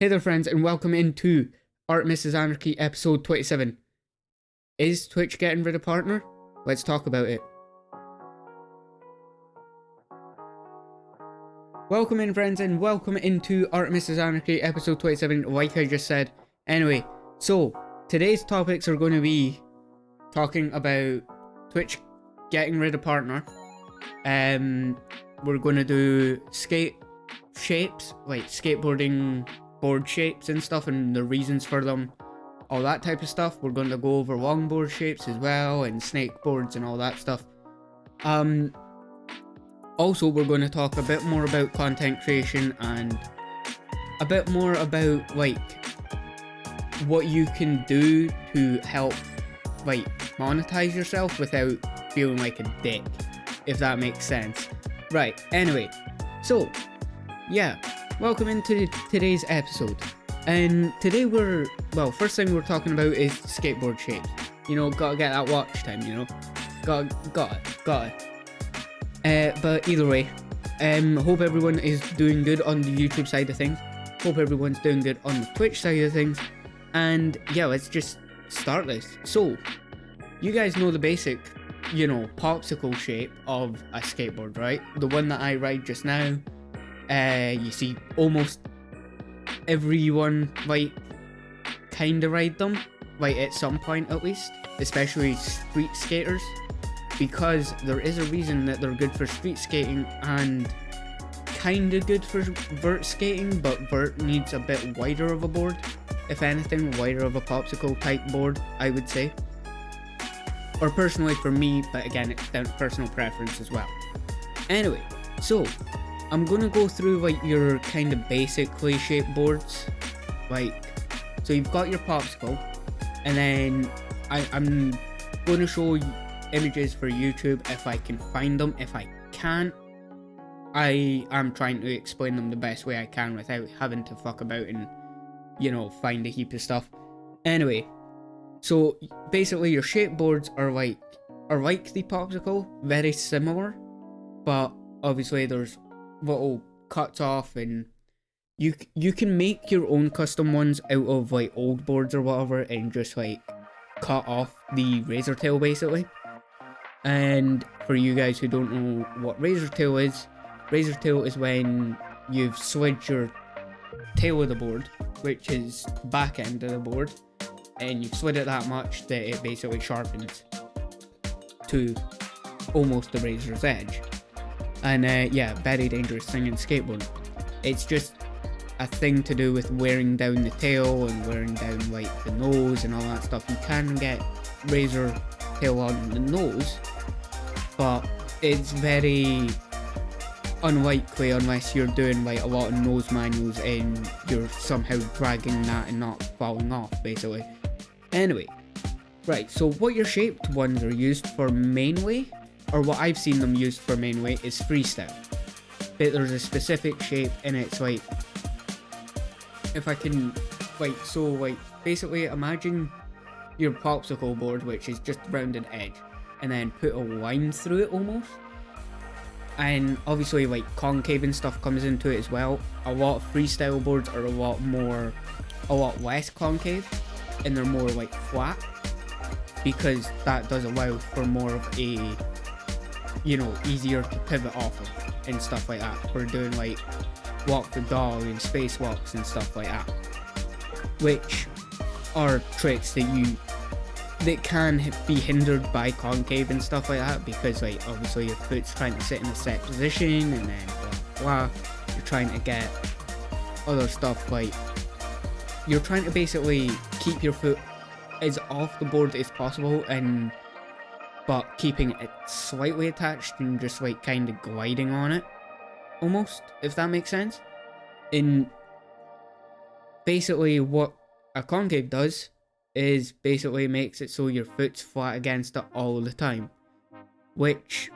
Hey there friends, and welcome into Artemis Anarchy episode 27. Is Twitch getting rid of Partner? Let's talk about it. Welcome in friends, and welcome into Artemis Anarchy episode 27, like I just said. Anyway, so today's topics are going to be talking about Twitch getting rid of Partner. We're going to do shapes, like skateboarding board shapes and stuff, and the reasons for them, all that type of stuff. We're going to go over longboard shapes as well, and snake boards and all that stuff. Also, we're going to talk a bit more about content creation and a bit more about like what you can do to help like monetize yourself without feeling like a dick, if that makes sense. Right, anyway, so yeah, welcome into today's episode. And today first thing we're talking about is skateboard shapes. You know, gotta get that watch time, you know. Got it. But either way, hope everyone is doing good on the YouTube side of things. Hope everyone's doing good on the Twitch side of things. And yeah, let's just start this. So, you guys know the basic, you know, popsicle shape of a skateboard, right? The one that I ride just now. You see almost everyone like kinda ride them, like at some point at least, especially street skaters, because there is a reason that they're good for street skating and kinda good for vert skating, but vert needs a bit wider of a board, if anything, wider of a popsicle type board, I would say. Or personally for me, but again, it's down to personal preference as well. Anyway, so I'm gonna go through like your kind of basically shaped boards, like, so you've got your popsicle, and then I'm gonna show you images for YouTube if I can find them. If I can't, I am trying to explain them the best way I can without having to fuck about and, you know, find a heap of stuff. Anyway, so basically your shape boards are like the popsicle, very similar, but obviously there's little cuts off, and you can make your own custom ones out of like old boards or whatever, and just like cut off the razor tail basically. And for you guys who don't know what razor tail is when you've slid your tail of the board, which is back end of the board, and you've slid it that much that it basically sharpens to almost the razor's edge. And yeah, very dangerous thing in skateboarding. It's just a thing to do with wearing down the tail and wearing down like the nose and all that stuff. You can get razor tail on the nose, but it's very unlikely unless you're doing like a lot of nose manuals and you're somehow dragging that and not falling off basically. Anyway, right, so what your shaped ones are used for mainly, or what I've seen them used for mainly, is freestyle. But there's a specific shape, and it's like, if I can, like, so like, basically imagine your popsicle board, which is just rounded edge, and then put a line through it almost. And obviously like concave and stuff comes into it as well. A lot of freestyle boards are a lot less concave, and they're more like flat, because that does allow for more of a, you know, easier to pivot off of and stuff like that. We're doing like walk the dog and spacewalks and stuff like that, which are tricks that can be hindered by concave and stuff like that, because like obviously your foot's trying to sit in a set position, and then blah blah, you're trying to get other stuff, like you're trying to basically keep your foot as off the board as possible, and but keeping it slightly attached and just like kind of gliding on it almost, if that makes sense. And basically what a concave does is basically makes it so your foot's flat against it all the time, which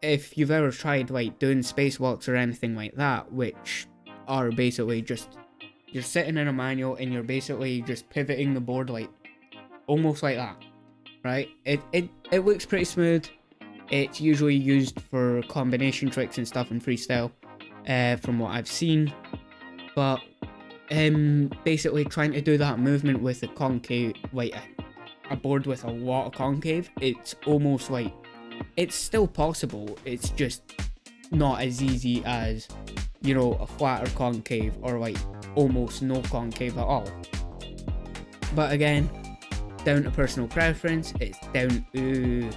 if you've ever tried like doing spacewalks or anything like that, which are basically just you're sitting in a manual and you're basically just pivoting the board like almost like that, right? It looks pretty smooth. It's usually used for combination tricks and stuff in freestyle, from what I've seen. But basically trying to do that movement with a concave, like a board with a lot of concave, it's almost like, it's still possible, it's just not as easy as, you know, a flatter concave or like almost no concave at all. But again, down to personal preference, it's down to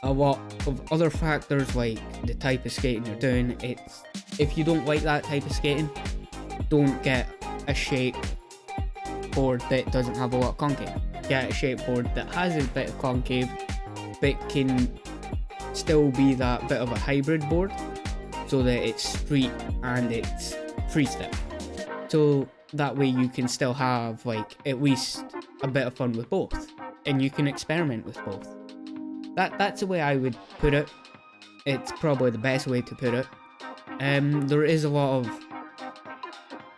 a lot of other factors like the type of skating you're doing. It's, if you don't like that type of skating, don't get a shape board that doesn't have a lot of concave. Get a shape board that has a bit of concave but can still be that bit of a hybrid board, so that it's street and it's freestyle. So that way you can still have like at least a bit of fun with both, and you can experiment with both. That's the way I would put it. It's probably the best way to put it. There is a lot of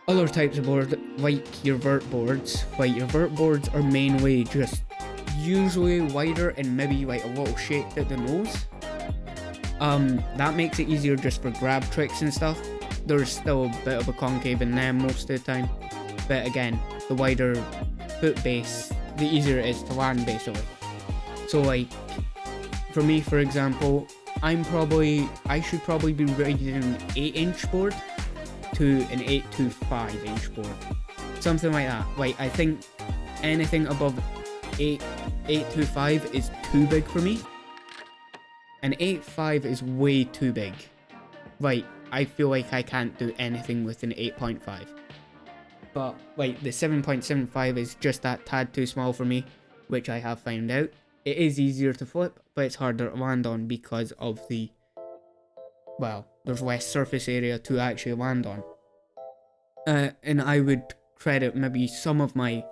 other types of boards, like your vert boards. Like your vert boards are mainly just usually wider and maybe like a little shaped at the nose. That makes it easier just for grab tricks and stuff. There's still a bit of a concave in them most of the time, but again, the wider foot base, the easier it is to land basically. So like, for me for example, I should probably be riding an 8-inch board to an 8 to 5-inch board, something like that. Like I think anything above 8 to 5 is too big for me. An 8.5 is way too big. Like I feel like I can't do anything with an 8.5. But like the 7.75 is just that tad too small for me, which I have found out. It is easier to flip, but it's harder to land on because of the, well, there's less surface area to actually land on. And I would credit maybe some of my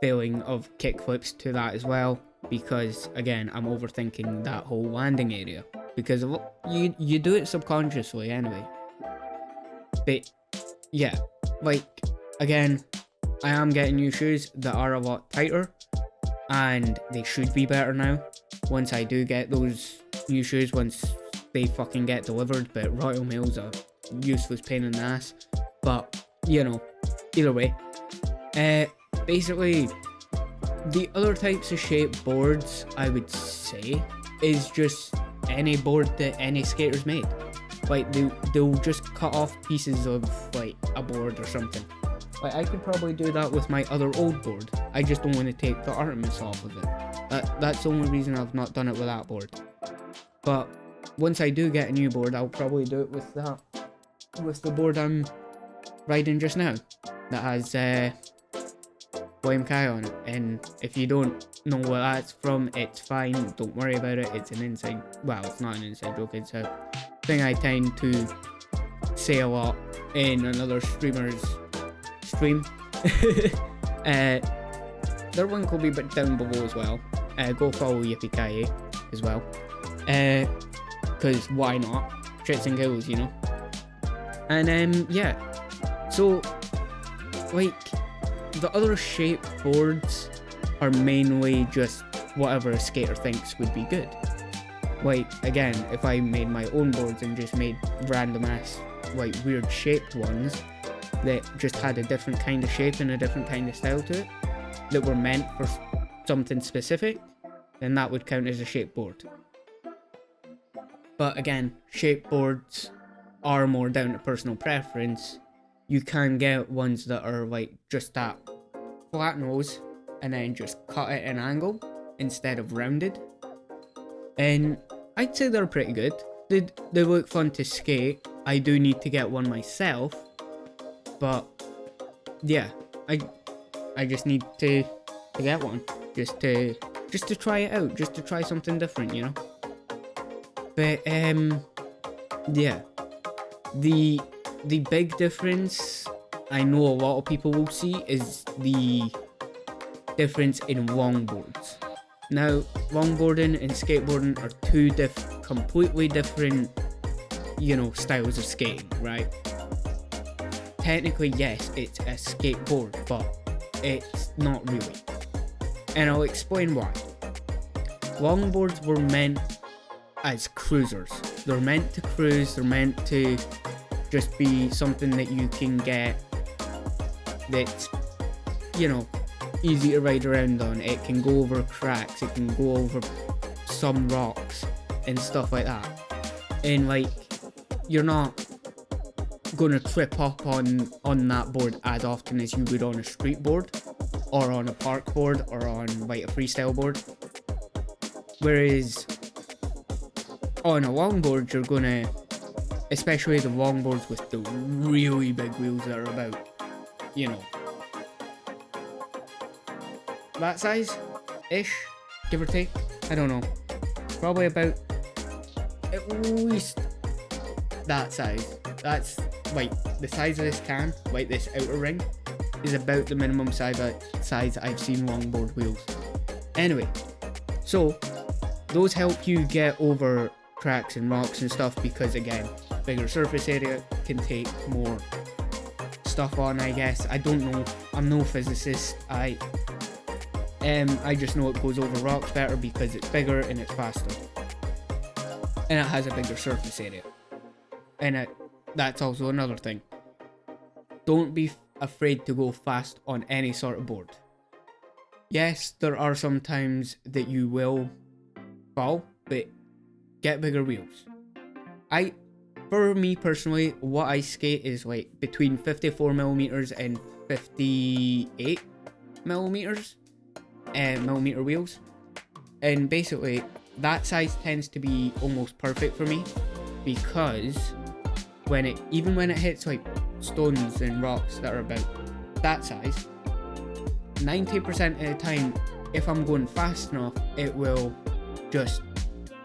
failing of kickflips to that as well, because again, I'm overthinking that whole landing area, because you do it subconsciously anyway. But yeah, like again, I am getting new shoes that are a lot tighter, and they should be better now once I do get those new shoes, once they fucking get delivered. But Royal Mail's a useless pain in the ass. But you know, either way, basically the other types of shape boards I would say is just any board that any skater's made. Like they'll just cut off pieces of like a board or something. Like I could probably do that with my other old board. I just don't want to take the Artemis off of it. That's the only reason I've not done it with that board. But once I do get a new board, I'll probably do it with that, with the board I'm riding just now, that has William Kai on it. And if you don't know what that's from, it's fine, don't worry about it. It's an inside, well, it's not an inside joke, it's a thing I tend to say a lot in another streamer's stream. Their link will be down below as well. Go follow Yippee Kai as well, because why not? Shits and giggles, you know. And yeah, so like the other shape boards are mainly just whatever a skater thinks would be good. Like again, if I made my own boards and just made random ass like weird shaped ones that just had a different kind of shape and a different kind of style to it, that were meant for something specific, then that would count as a shape board. But again, shape boards are more down to personal preference. You can get ones that are like just that flat nose and then just cut at an angle instead of rounded, and I'd say they're pretty good. They look fun to skate. I do need to get one myself, but yeah, I just need to get one just to try it out, just to try something different, you know. But yeah, the big difference I know a lot of people will see is the difference in longboards. Now, longboarding and skateboarding are two completely different, you know, styles of skating, right? Technically, yes, it's a skateboard, but it's not really. And I'll explain why. Longboards were meant as cruisers. They're meant to cruise, they're meant to just be something that you can get that's, you know, easy to ride around on. It can go over cracks, it can go over some rocks and stuff like that. And like, you're not gonna trip up on that board as often as you would on a street board or on a park board or on like a freestyle board. Whereas on a longboard, you're gonna, especially the longboards with the really big wheels that are about, you know, that size-ish, give or take. I don't know. Probably about at least that size. That's like the size of this can, like this outer ring, is about the minimum size I've seen longboard wheels. Anyway, so those help you get over cracks and rocks and stuff because, again, bigger surface area can take more stuff on, I guess. I don't know. I'm no physicist. I just know it goes over rocks better because it's bigger and it's faster. And it has a bigger surface area. And that's also another thing. Don't be afraid to go fast on any sort of board. Yes, there are some times that you will fall, but get bigger wheels. For me personally, what I skate is like between 54mm and 58mm millimeter wheels, and basically that size tends to be almost perfect for me because even when it hits like stones and rocks that are about that size, 90% of the time, if I'm going fast enough, it will just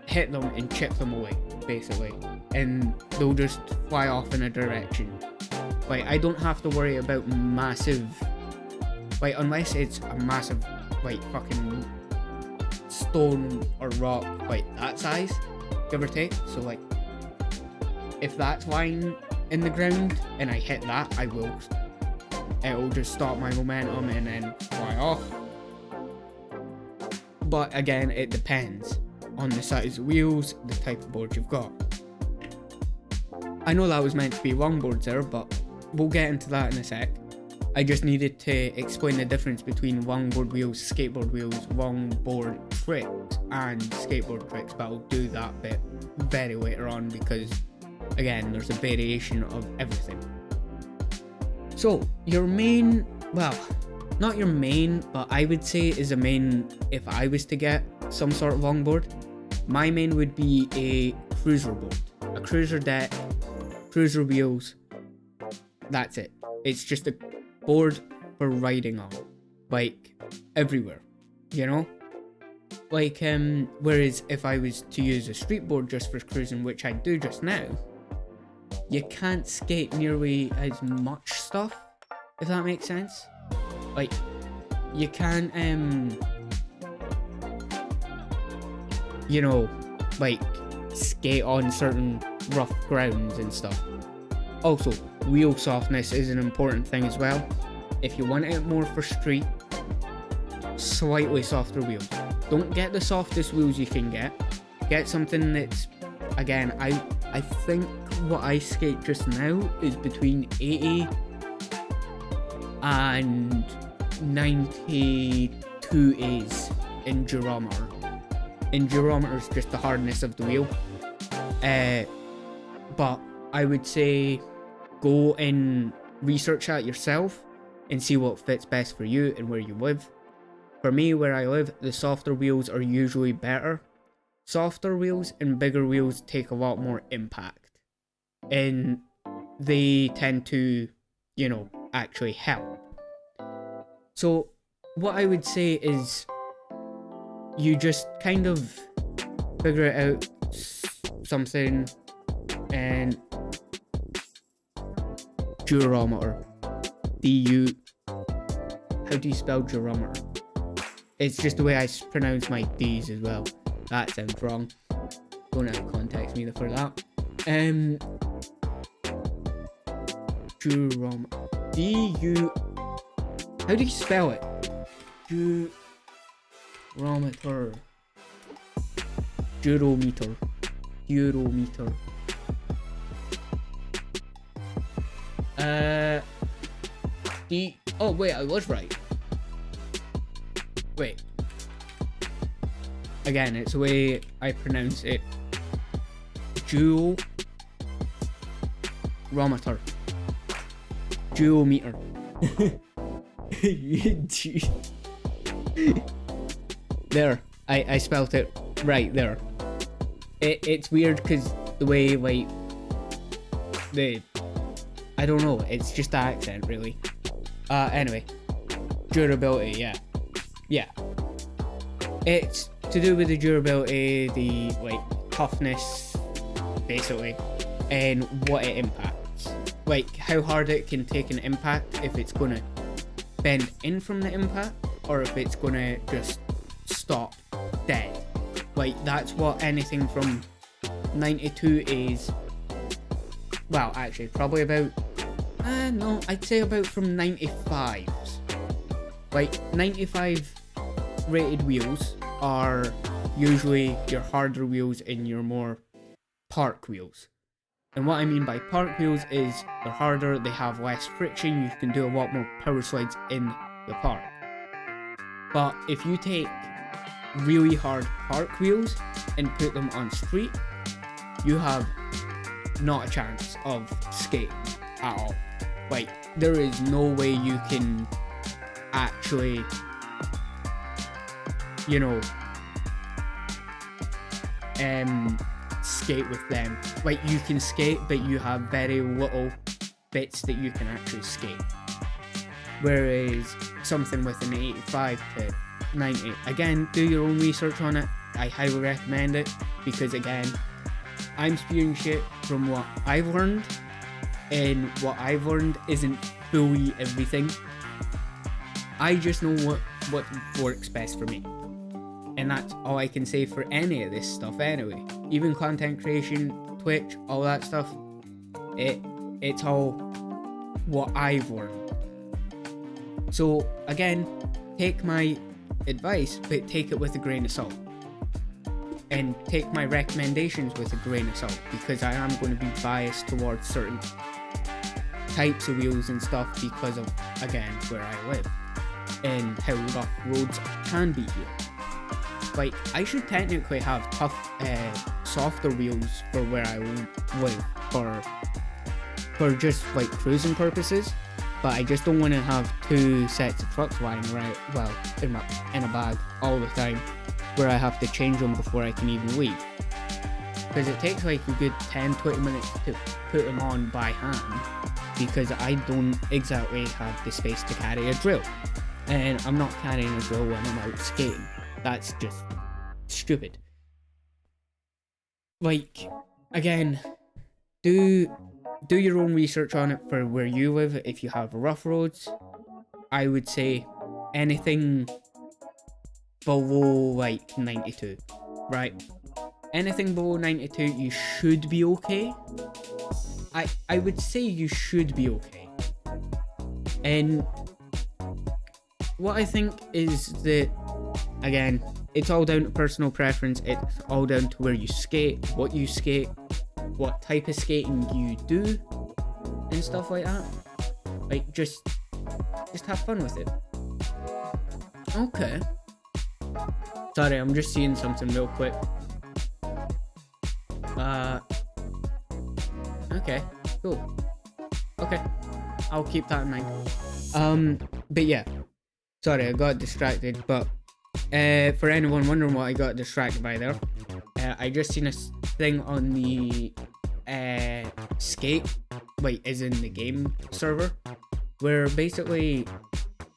hit them and chip them away, basically, and they'll just fly off in a direction. Like, I don't have to worry about massive, like, unless it's a massive, like, fucking stone or rock, like, that size, give or take. So, like, if that's lying in the ground and I hit that, it'll just stop my momentum and then fly off. But again, it depends on the size of wheels, the type of board you've got. I know that was meant to be longboards there, but we'll get into that in a sec. I just needed to explain the difference between longboard wheels, skateboard wheels, longboard tricks, and skateboard tricks, but I'll do that bit very later on because, again, there's a variation of everything. So, your main, well, not your main, but I would say is a main, if I was to get some sort of longboard, my main would be a cruiser board. A cruiser deck, cruiser wheels, that's it. It's just a board for riding on, like, everywhere, you know? Like, whereas if I was to use a street board just for cruising, which I do just now, you can't skate nearly as much stuff, if that makes sense. Like, you can, you know, like, skate on certain rough grounds and stuff. Also, wheel softness is an important thing as well. If you want it more for street, slightly softer wheels. Don't get the softest wheels you can get. Get something that's, again, I think what I skate just now is between 80 and 92As in durometer. In durometer is just the hardness of the wheel. But I would say go and research that yourself and see what fits best for you and where you live. For me, where I live, the softer wheels are usually better. Softer wheels and bigger wheels take a lot more impact, and they tend to, you know, actually help. So what I would say is you just kind of figure out something, and durometer, D-U, how do you spell durometer? It's just the way I pronounce my D's as well. That sounds wrong. Don't have context me for that. Durometer, D-U, how do you spell it? Durometer. Durometer. Oh wait, I was right. Wait. Again, it's the way I pronounce it. Duometer. Duometer. There. I spelt it right there. It's weird because the way, like, I don't know, it's just the accent, really. Anyway. Durability, yeah. It's to do with the durability, the, like, toughness, basically, and what it impacts. Like, how hard it can take an impact, if it's gonna bend in from the impact, or if it's gonna just stop dead. Like, that's what anything from 92 is. Well, actually, probably about, no, I'd say about from 95s. Like, 95 rated wheels are usually your harder wheels and your more park wheels. And what I mean by park wheels is they're harder, they have less friction, you can do a lot more power slides in the park. But if you take really hard park wheels and put them on street, you have not a chance of skating at all. Like, there is no way you can actually, you know, skate with them. Like, you can skate, but you have very little bits that you can actually skate. Whereas something with an 85 to 90, again, do your own research on it. I highly recommend it, because again, I'm spewing shit from what I've learned, and what I've learned isn't fully everything. I just know what works best for me, and that's all I can say for any of this stuff anyway. Even content creation, Twitch, all that stuff, it's all what I've learned. So again, take my advice, but take it with a grain of salt, and take my recommendations with a grain of salt, because I am going to be biased towards certain types of wheels and stuff because of, again, where I live and how rough roads can be here. Like, I should technically have tough, softer wheels for where I live for just like cruising purposes, but I just don't want to have two sets of trucks lying around, well, in a bag all the time, where I have to change them before I can even leave, because it takes like a good 10-20 minutes to put them on by hand, because I don't exactly have the space to carry a drill, and I'm not carrying a drill when I'm out skating. That's just stupid. Like, again, do your own research on it for where you live. If you have rough roads, I would say anything below like 92, right? Anything below 92, you should be okay. I would say you should be okay. And what I think is that, again, it's all down to personal preference. It's all down to where you skate, what type of skating you do, and stuff like that. Like, just have fun with it. Okay. Sorry, I'm just seeing something real quick. Okay, cool. Okay, I'll keep that in mind. But yeah, sorry, I got distracted, but for anyone wondering what I got distracted by there, I just seen a thing on the skate, like, is in the game server, where basically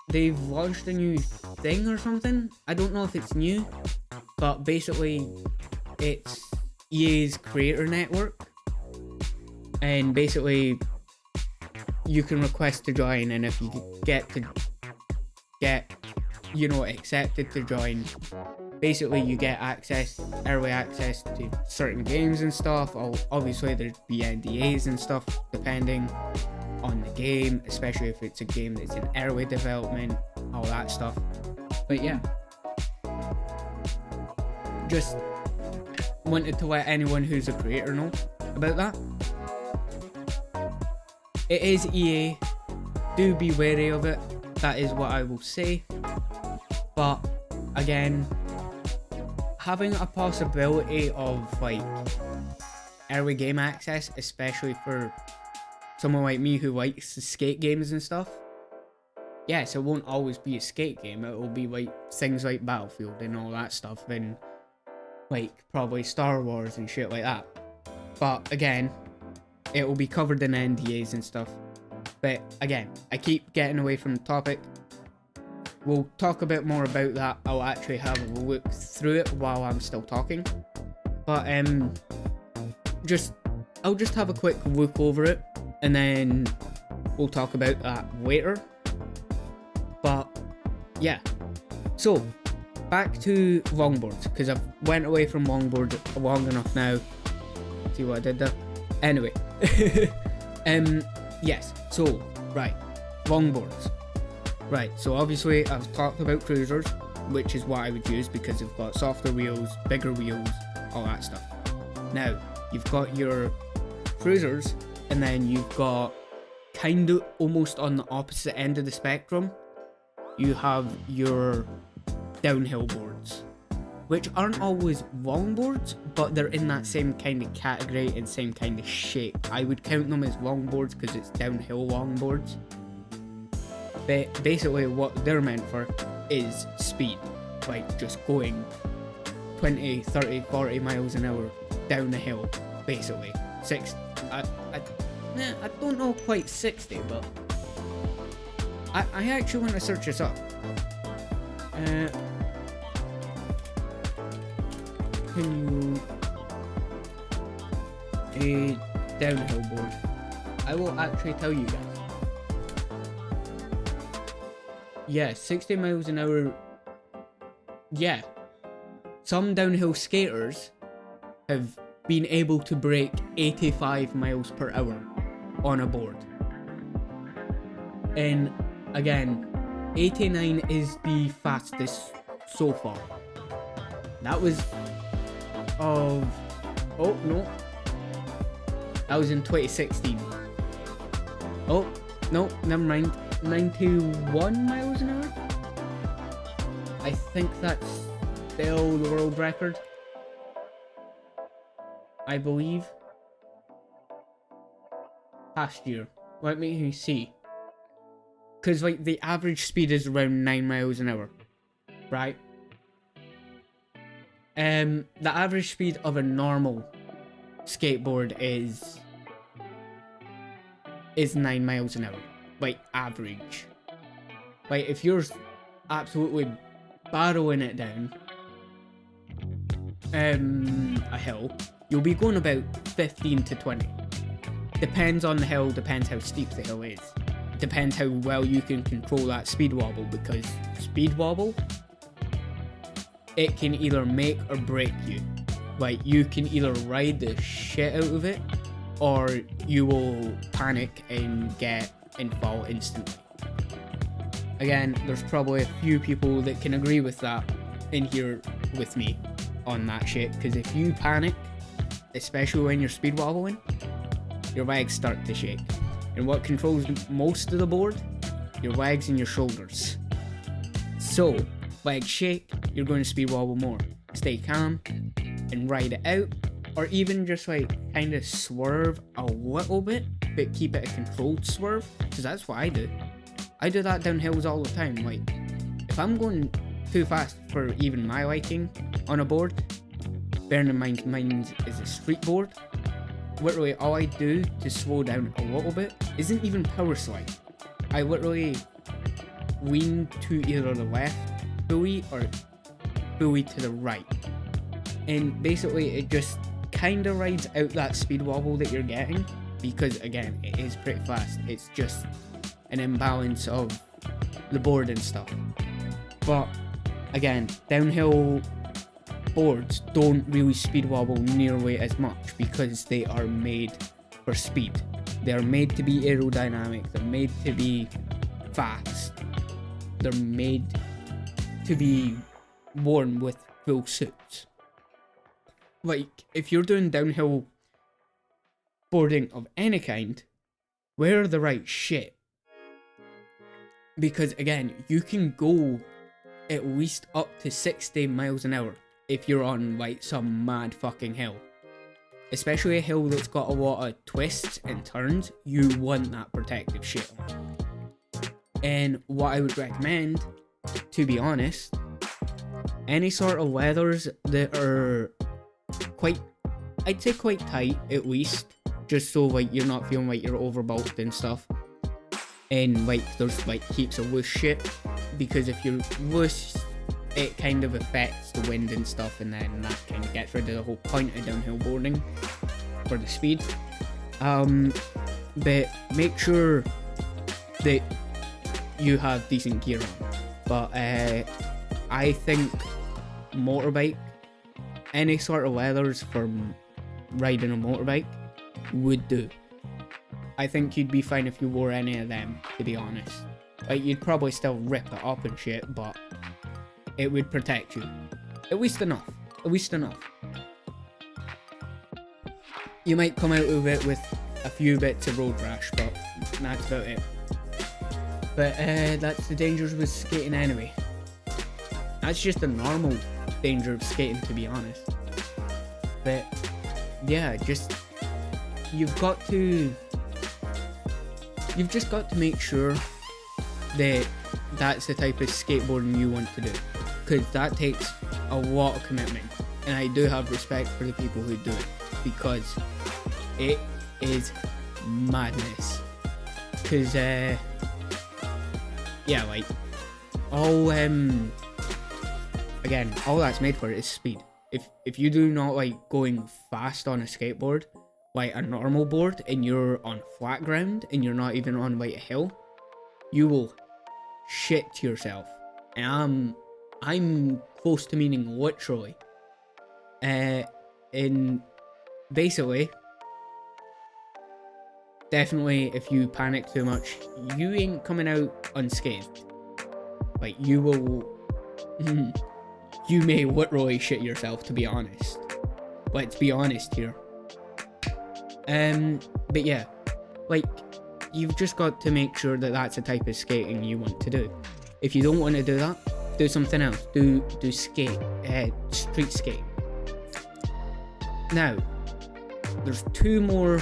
they've launched a new thing or something. I don't know if it's new, but basically it's EA's creator network, and basically you can request to join, and if you get accepted to join, basically you get early access to certain games and stuff. Obviously there'd be NDAs and stuff depending on the game, especially if it's a game that's in early development, all that stuff. But yeah, just wanted to let anyone who's a creator know about that. It is EA, do be wary of it. That is what I will say. But again, having a possibility of like early game access, especially for someone like me who likes the skate games and stuff. Yes, it won't always be a skate game. It will be like things like Battlefield and all that stuff, and like probably Star Wars and shit like that. But again, it will be covered in NDAs and stuff. But again, I keep getting away from the topic. We'll talk a bit more about that. I'll actually have a look through it while I'm still talking. But I'll just have a quick look over it, and then we'll talk about that later. But yeah, so back to longboards, because I've went away from longboards long enough now. See what I did there? Anyway, yes, so right, longboards. Right, so obviously I've talked about cruisers, which is what I would use because they've got softer wheels, bigger wheels, all that stuff. Now, you've got your cruisers, and then you've got kind of almost on the opposite end of the spectrum, you have your downhill boards, which aren't always longboards, but they're in that same kind of category and same kind of shape. I would count them as longboards because it's downhill longboards. But basically what they're meant for is speed, like just going 20, 30, 40 miles an hour down the hill, basically. I don't know quite 60, but I actually want to search this up. Can you a downhill board? I will actually tell you guys. Yeah, 60 miles an hour. Yeah, some downhill skaters have been able to break 85 miles per hour on a board. And again, 89 is the fastest so far. That was oh no, that was in 2016. Oh no, never mind. 91 miles an hour? I think that's still the world record, I believe. Past year. Let me see. Because like the average speed is around 9 miles an hour. Right? The average speed of a normal skateboard is 9 miles an hour. Like average. Like if you're absolutely barreling it down a hill, you'll be going about 15 to 20. Depends on the hill, depends how steep the hill is. Depends how well you can control that speed wobble, because speed wobble, it can either make or break you. Like you can either ride the shit out of it, or you will panic and fall instantly. Again, there's probably a few people that can agree with that in here with me on that shit, because if you panic, especially when you're speed wobbling, your legs start to shake. And what controls most of the board? Your legs and your shoulders. So, legs shake, you're going to speed wobble more. Stay calm and ride it out, or even just like kind of swerve a little bit, but keep it a controlled swerve, because that's what I do. I do that down hills all the time. Like, if I'm going too fast for even my liking on a board, bearing in mind mine is a street board, literally all I do to slow down a little bit isn't even power slide. I literally lean to either the left buoy or buoy to the right. And basically it just kind of rides out that speed wobble that you're getting, because again, it is pretty fast. It's just an imbalance of the board and stuff. But again, downhill boards don't really speed wobble nearly as much because they are made for speed. They're made to be aerodynamic, they're made to be fast, they're made to be worn with full suits. Like, if you're doing downhill boarding of any kind, wear the right shit. because again, you can go at least up to 60 miles an hour if you're on like some mad fucking hill. Especially a hill that's got a lot of twists and turns, you want that protective shit on. And what I would recommend, to be honest, any sort of leathers that are quite, I'd say quite tight at least, just so like you're not feeling like you're overbulked and stuff. And like there's like heaps of loose shit, because if you're loose, it kind of affects the wind and stuff, and then that kind of gets rid of the whole point of downhill boarding for the speed. But make sure that you have decent gear on. But I think motorbike, any sort of leathers for riding a motorbike would do. I think you'd be fine if you wore any of them, to be honest. Like, you'd probably still rip it up and shit, but it would protect you. At least enough. At least enough. You might come out of it with a few bits of road rash, but that's about it. But that's the dangers with skating anyway. That's just the normal danger of skating, to be honest. But yeah, just you've just got to make sure that that's the type of skateboarding you want to do, because that takes a lot of commitment, and I do have respect for the people who do it, because it is madness. Because yeah, like all again, all that's made for is speed. If you do not like going fast on a skateboard, like a normal board, and you're on flat ground and you're not even on like a hill, you will shit yourself. And I'm close to meaning literally. And basically, definitely if you panic too much, you ain't coming out unscathed. Like, you will you may literally shit yourself, to be honest. Let's be honest here. But yeah, like, you've just got to make sure that that's the type of skating you want to do. If you don't want to do that, do something else. Do skate, street skate. Now, there's two more,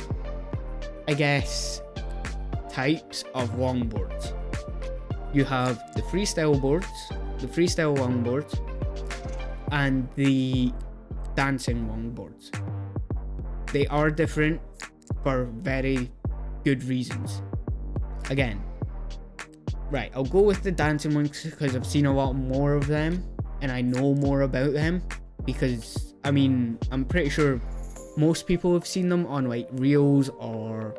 I guess, types of longboards. You have the freestyle boards, the freestyle longboards, and the dancing longboards. They are different for very good reasons. Again, right, I'll go with the dancing ones because I've seen a lot more of them and I know more about them, because I mean, I'm pretty sure most people have seen them on like reels or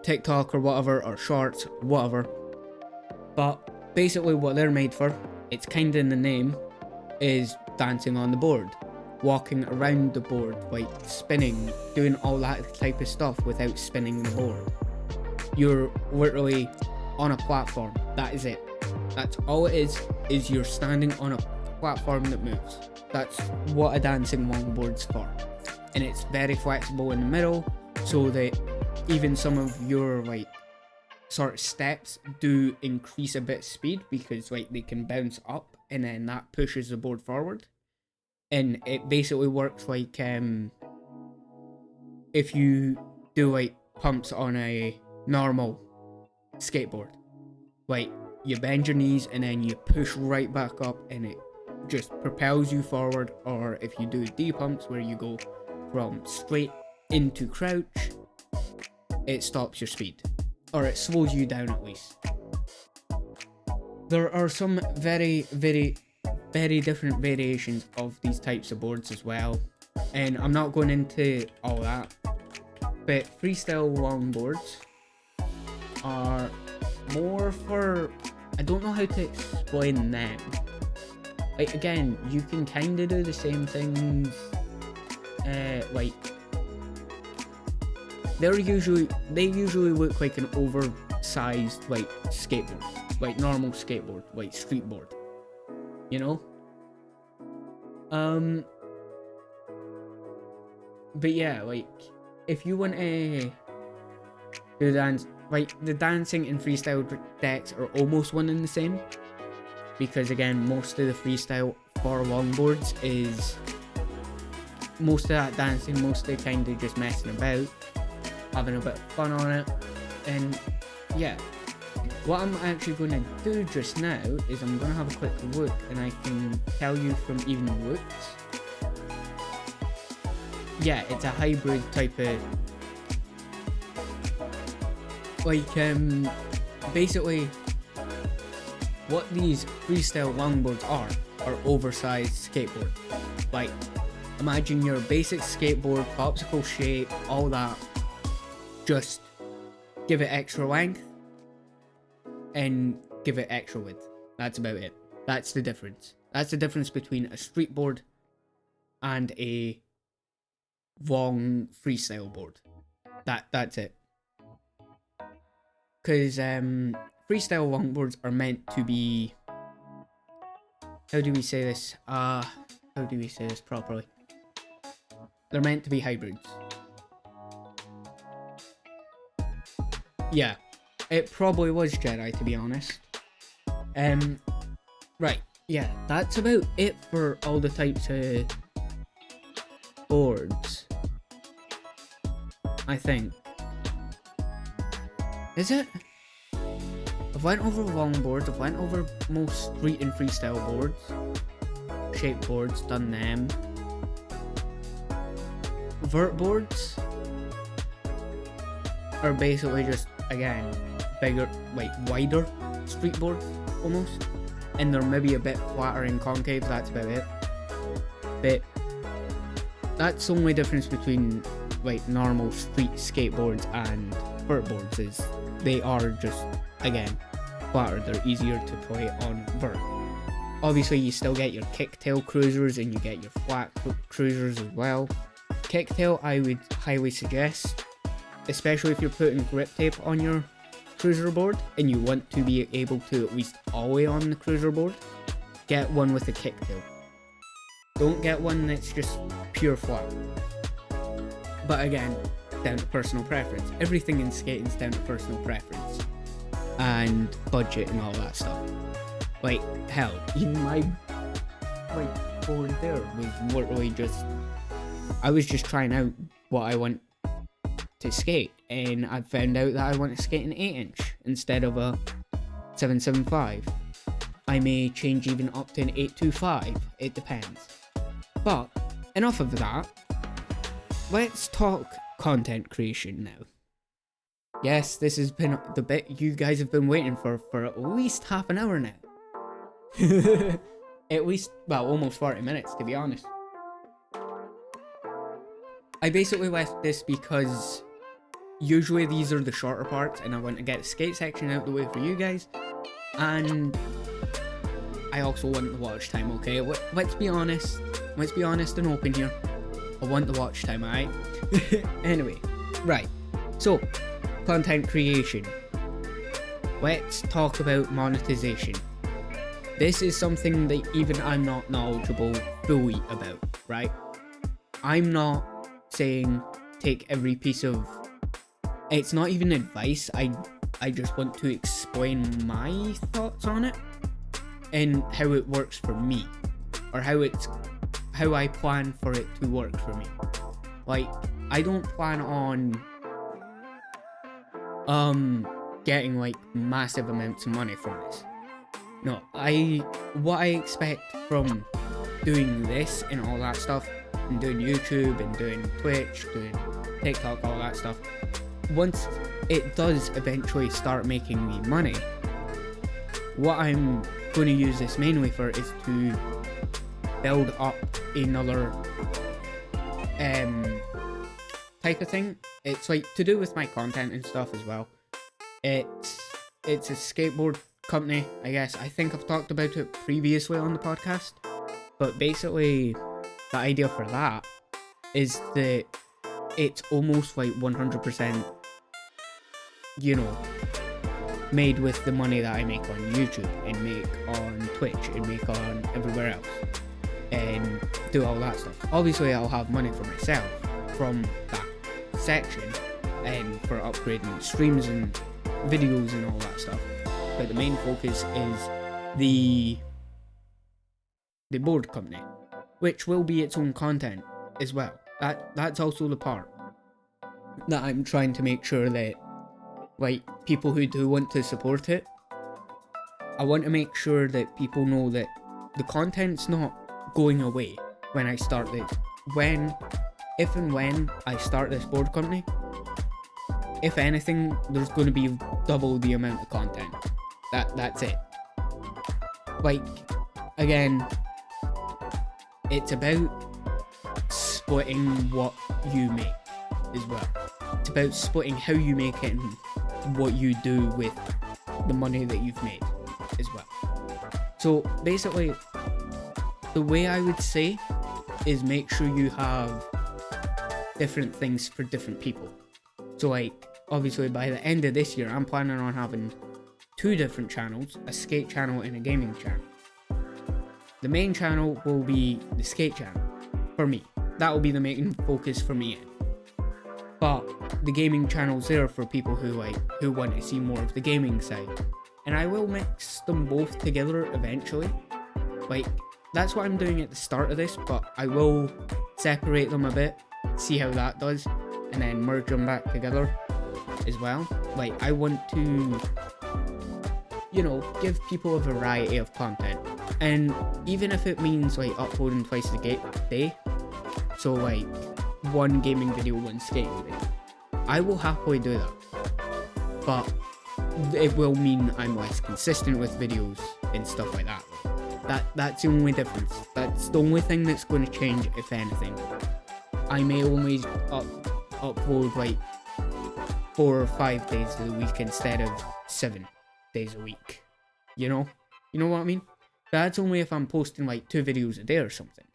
TikTok or whatever, or shorts, whatever. But basically what they're made for, it's kind of in the name, is dancing on the board, walking around the board, like spinning, doing all that type of stuff without spinning the board. You're literally on a platform. That is it. That's all it is you're standing on a platform that moves. That's what a dancing longboard's for. And it's very flexible in the middle, so that even some of your like sort of steps do increase a bit of speed, because like they can bounce up and then that pushes the board forward. And it basically works like if you do like pumps on a normal skateboard, like you bend your knees and then you push right back up and it just propels you forward. Or if you do D pumps where you go from straight into crouch, it stops your speed, or it slows you down at least. There are some very different variations of these types of boards as well, and I'm not going into all that. But freestyle longboards are more for, I don't know how to explain them. Like, again, you can kind of do the same things, like they usually look like an oversized like skateboard, like normal skateboard, like street board, you know. But yeah, like if you want to do like the dancing and freestyle decks are almost one and the same, because again, most of the freestyle for longboards is most of that dancing, mostly kind of just messing about, having a bit of fun on it. And yeah, what I'm actually going to do just now is I'm going to have a quick look, and I can tell you from even looks, yeah, it's a hybrid type of, like, basically what these freestyle longboards are oversized skateboards. Like, imagine your basic skateboard, popsicle shape, all that, just give it extra length and give it extra width. That's about it. That's the difference. That's the difference between a street board and a long freestyle board. That's it. Because freestyle longboards are meant to be, how do we say this? How do we say this properly? They're meant to be hybrids. Yeah, it probably was Jedi, to be honest. Right, yeah, that's about it for all the types of boards, I think. Is it? I've went over longboards, I've went over most street and freestyle boards, shape boards, done them. Vert boards are basically just, again, bigger, like wider street boards almost, and they're maybe a bit flatter and concave. That's about it. But that's the only difference between like normal street skateboards and vert boards, is they are just, again, flatter. They're easier to play on vert. Obviously you still get your kicktail cruisers and you get your flat cruisers as well. Kicktail I would highly suggest, especially if you're putting grip tape on your cruiser board and you want to be able to at least always on the cruiser board, get one with a kicktail. Don't get one that's just pure flat. But again, down to personal preference. Everything in skating is down to personal preference and budget and all that stuff. Like, hell, even my board there was literally just, I was just trying out what I want to skate, and I found out that I want to skate an 8-inch instead of a 775. I may change even up to an 825, it depends. But enough of that, let's talk content creation now. Yes, this has been the bit you guys have been waiting for at least half an hour now. At least, well, almost 40 minutes to be honest. I basically left this because usually these are the shorter parts and I want to get the skate section out of the way for you guys, and I also want the watch time, okay? Let's be honest and open here. I want the watch time, alright? Anyway, right, so content creation. Let's talk about monetization. This is something that even I'm not knowledgeable fully about, right? I'm not saying take every piece of, it's not even advice, I just want to explain my thoughts on it and how it works for me, or how I plan for it to work for me. Like, I don't plan on getting like massive amounts of money from this. No, what I expect from doing this and all that stuff, and doing YouTube and doing Twitch, doing TikTok, all that stuff, once it does eventually start making me money, what I'm going to use this mainly for is to build up another type of thing. It's like to do with my content and stuff as well. It's a skateboard company, I guess. I think I've talked about it previously on the podcast, but basically the idea for that is that it's almost like 100%, you know, made with the money that I make on YouTube and make on Twitch and make on everywhere else and do all that stuff. Obviously I'll have money for myself from that section and for upgrading streams and videos and all that stuff, but the main focus is the board company, which will be its own content as well. That's also the part that I'm trying to make sure that, like, people who do want to support it, I want to make sure that people know that the content's not going away when I start this. If and when I start this board company, if anything, there's going to be double the amount of content. That's it. Like, again, it's about splitting what you make as well. It's about splitting how you make it and what you do with the money that you've made as well. So basically, the way I would say is make sure you have different things for different people. So, like, obviously by the end of this year, I'm planning on having 2 different channels, a skate channel and a gaming channel. The main channel will be the skate channel for me. That will be the main focus for me. But the gaming channel's there for people who want to see more of the gaming side. And I will mix them both together eventually. Like, that's what I'm doing at the start of this, but I will separate them a bit, see how that does, and then merge them back together as well. Like, I want to, give people a variety of content. And even if it means, like, uploading twice a day, so, like, 1 gaming video, 1 skating video, I will happily do that. But it will mean I'm less consistent with videos and stuff like that. That's the only difference. That's the only thing that's going to change, if anything. I may only upload like 4 or 5 days of the week instead of 7 days a week. You know what I mean? That's only if I'm posting like 2 videos a day or something.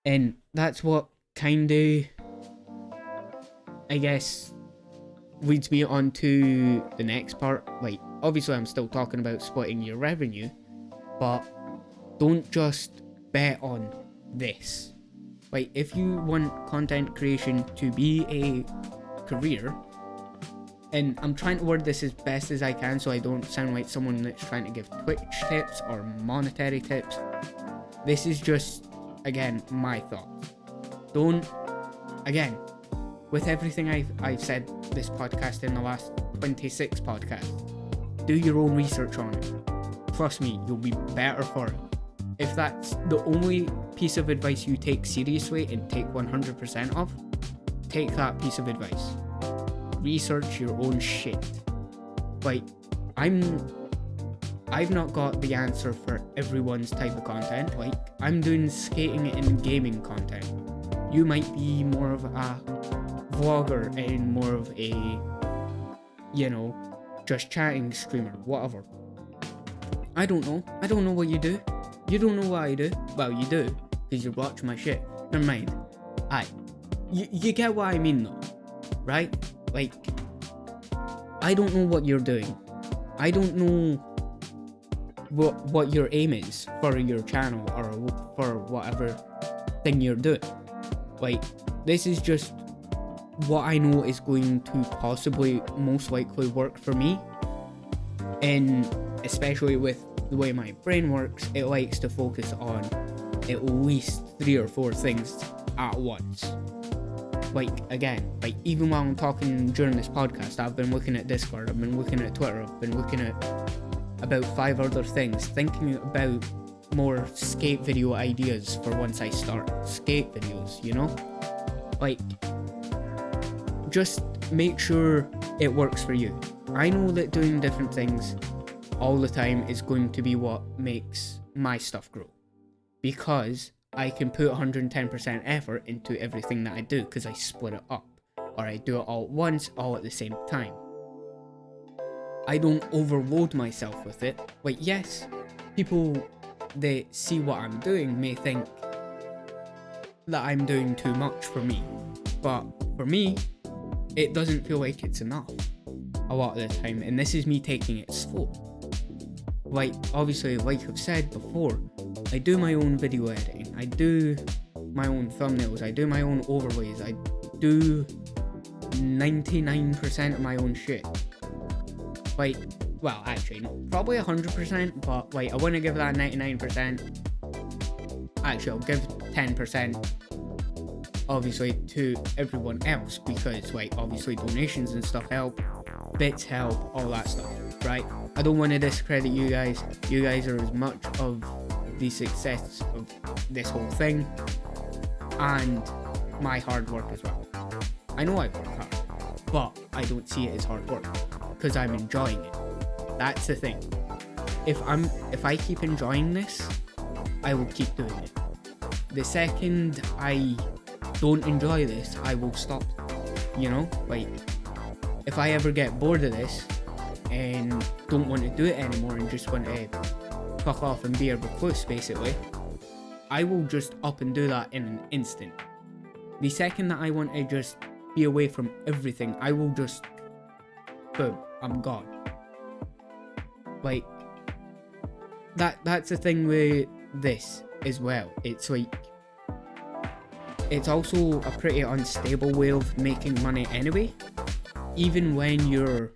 And that's what kinda, I guess, leads me on to the next part. Like, obviously I'm still talking about splitting your revenue, but don't just bet on this. Like, if you want content creation to be a career, and I'm trying to word this as best as I can so I don't sound like someone that's trying to give Twitch tips or monetary tips. This is just, again, my thoughts. Don't, again, with everything I've said this podcast in the last 26 podcasts, do your own research on it. Trust me, you'll be better for it. If that's the only piece of advice you take seriously and take 100% of, take that piece of advice. Research your own shit. Like, I've not got the answer for everyone's type of content. Like, I'm doing skating and gaming content. You might be more of a vlogger and more of a, just chatting streamer, whatever. I don't know. I don't know what you do. You don't know what I do. Well, you do, because you watch my shit. Never mind. You get what I mean though, right? Like, I don't know what you're doing. I don't know what your aim is for your channel or for whatever thing you're doing. Like, this is just what I know is going to possibly most likely work for me. And especially with the way my brain works, it likes to focus on at least 3 or 4 things at once. Like, again, like, even while I'm talking during this podcast, I've been looking at Discord, I've been looking at Twitter, I've been looking at about 5 other things, thinking about more skate video ideas for once I start skate videos, Like, just make sure it works for you. I know that doing different things all the time is going to be what makes my stuff grow, because I can put 110% effort into everything that I do because I split it up, or I do it all at once, all at the same time. I don't overload myself with it. Like, yes, people that see what I'm doing may think that I'm doing too much for me, but for me, it doesn't feel like it's enough a lot of the time, and this is me taking it slow. Like, obviously, like I've said before, I do my own video editing, I do my own thumbnails, I do my own overlays, I do 99% of my own shit. like, well, actually, probably 100%, but like, I wouldn't give that 99%. Actually, I'll give 10%, obviously, to everyone else, because, like, obviously donations and stuff help, bits help, all that stuff, right? I don't want to discredit you guys. You guys are as much of the success of this whole thing, and my hard work as well. I know I work hard, but I don't see it as hard work, because I'm enjoying it. That's the thing. If I keep enjoying this, I will keep doing it. The second I don't enjoy this, I will stop. You know, like, if I ever get bored of this and don't want to do it anymore and just want to fuck off and be a recluse, basically, I will just up and do that in an instant. The second that I want to just be away from everything, I will just, boom, I'm gone. Like, that's the thing with this as well. It's like, it's also a pretty unstable way of making money anyway. Even when you're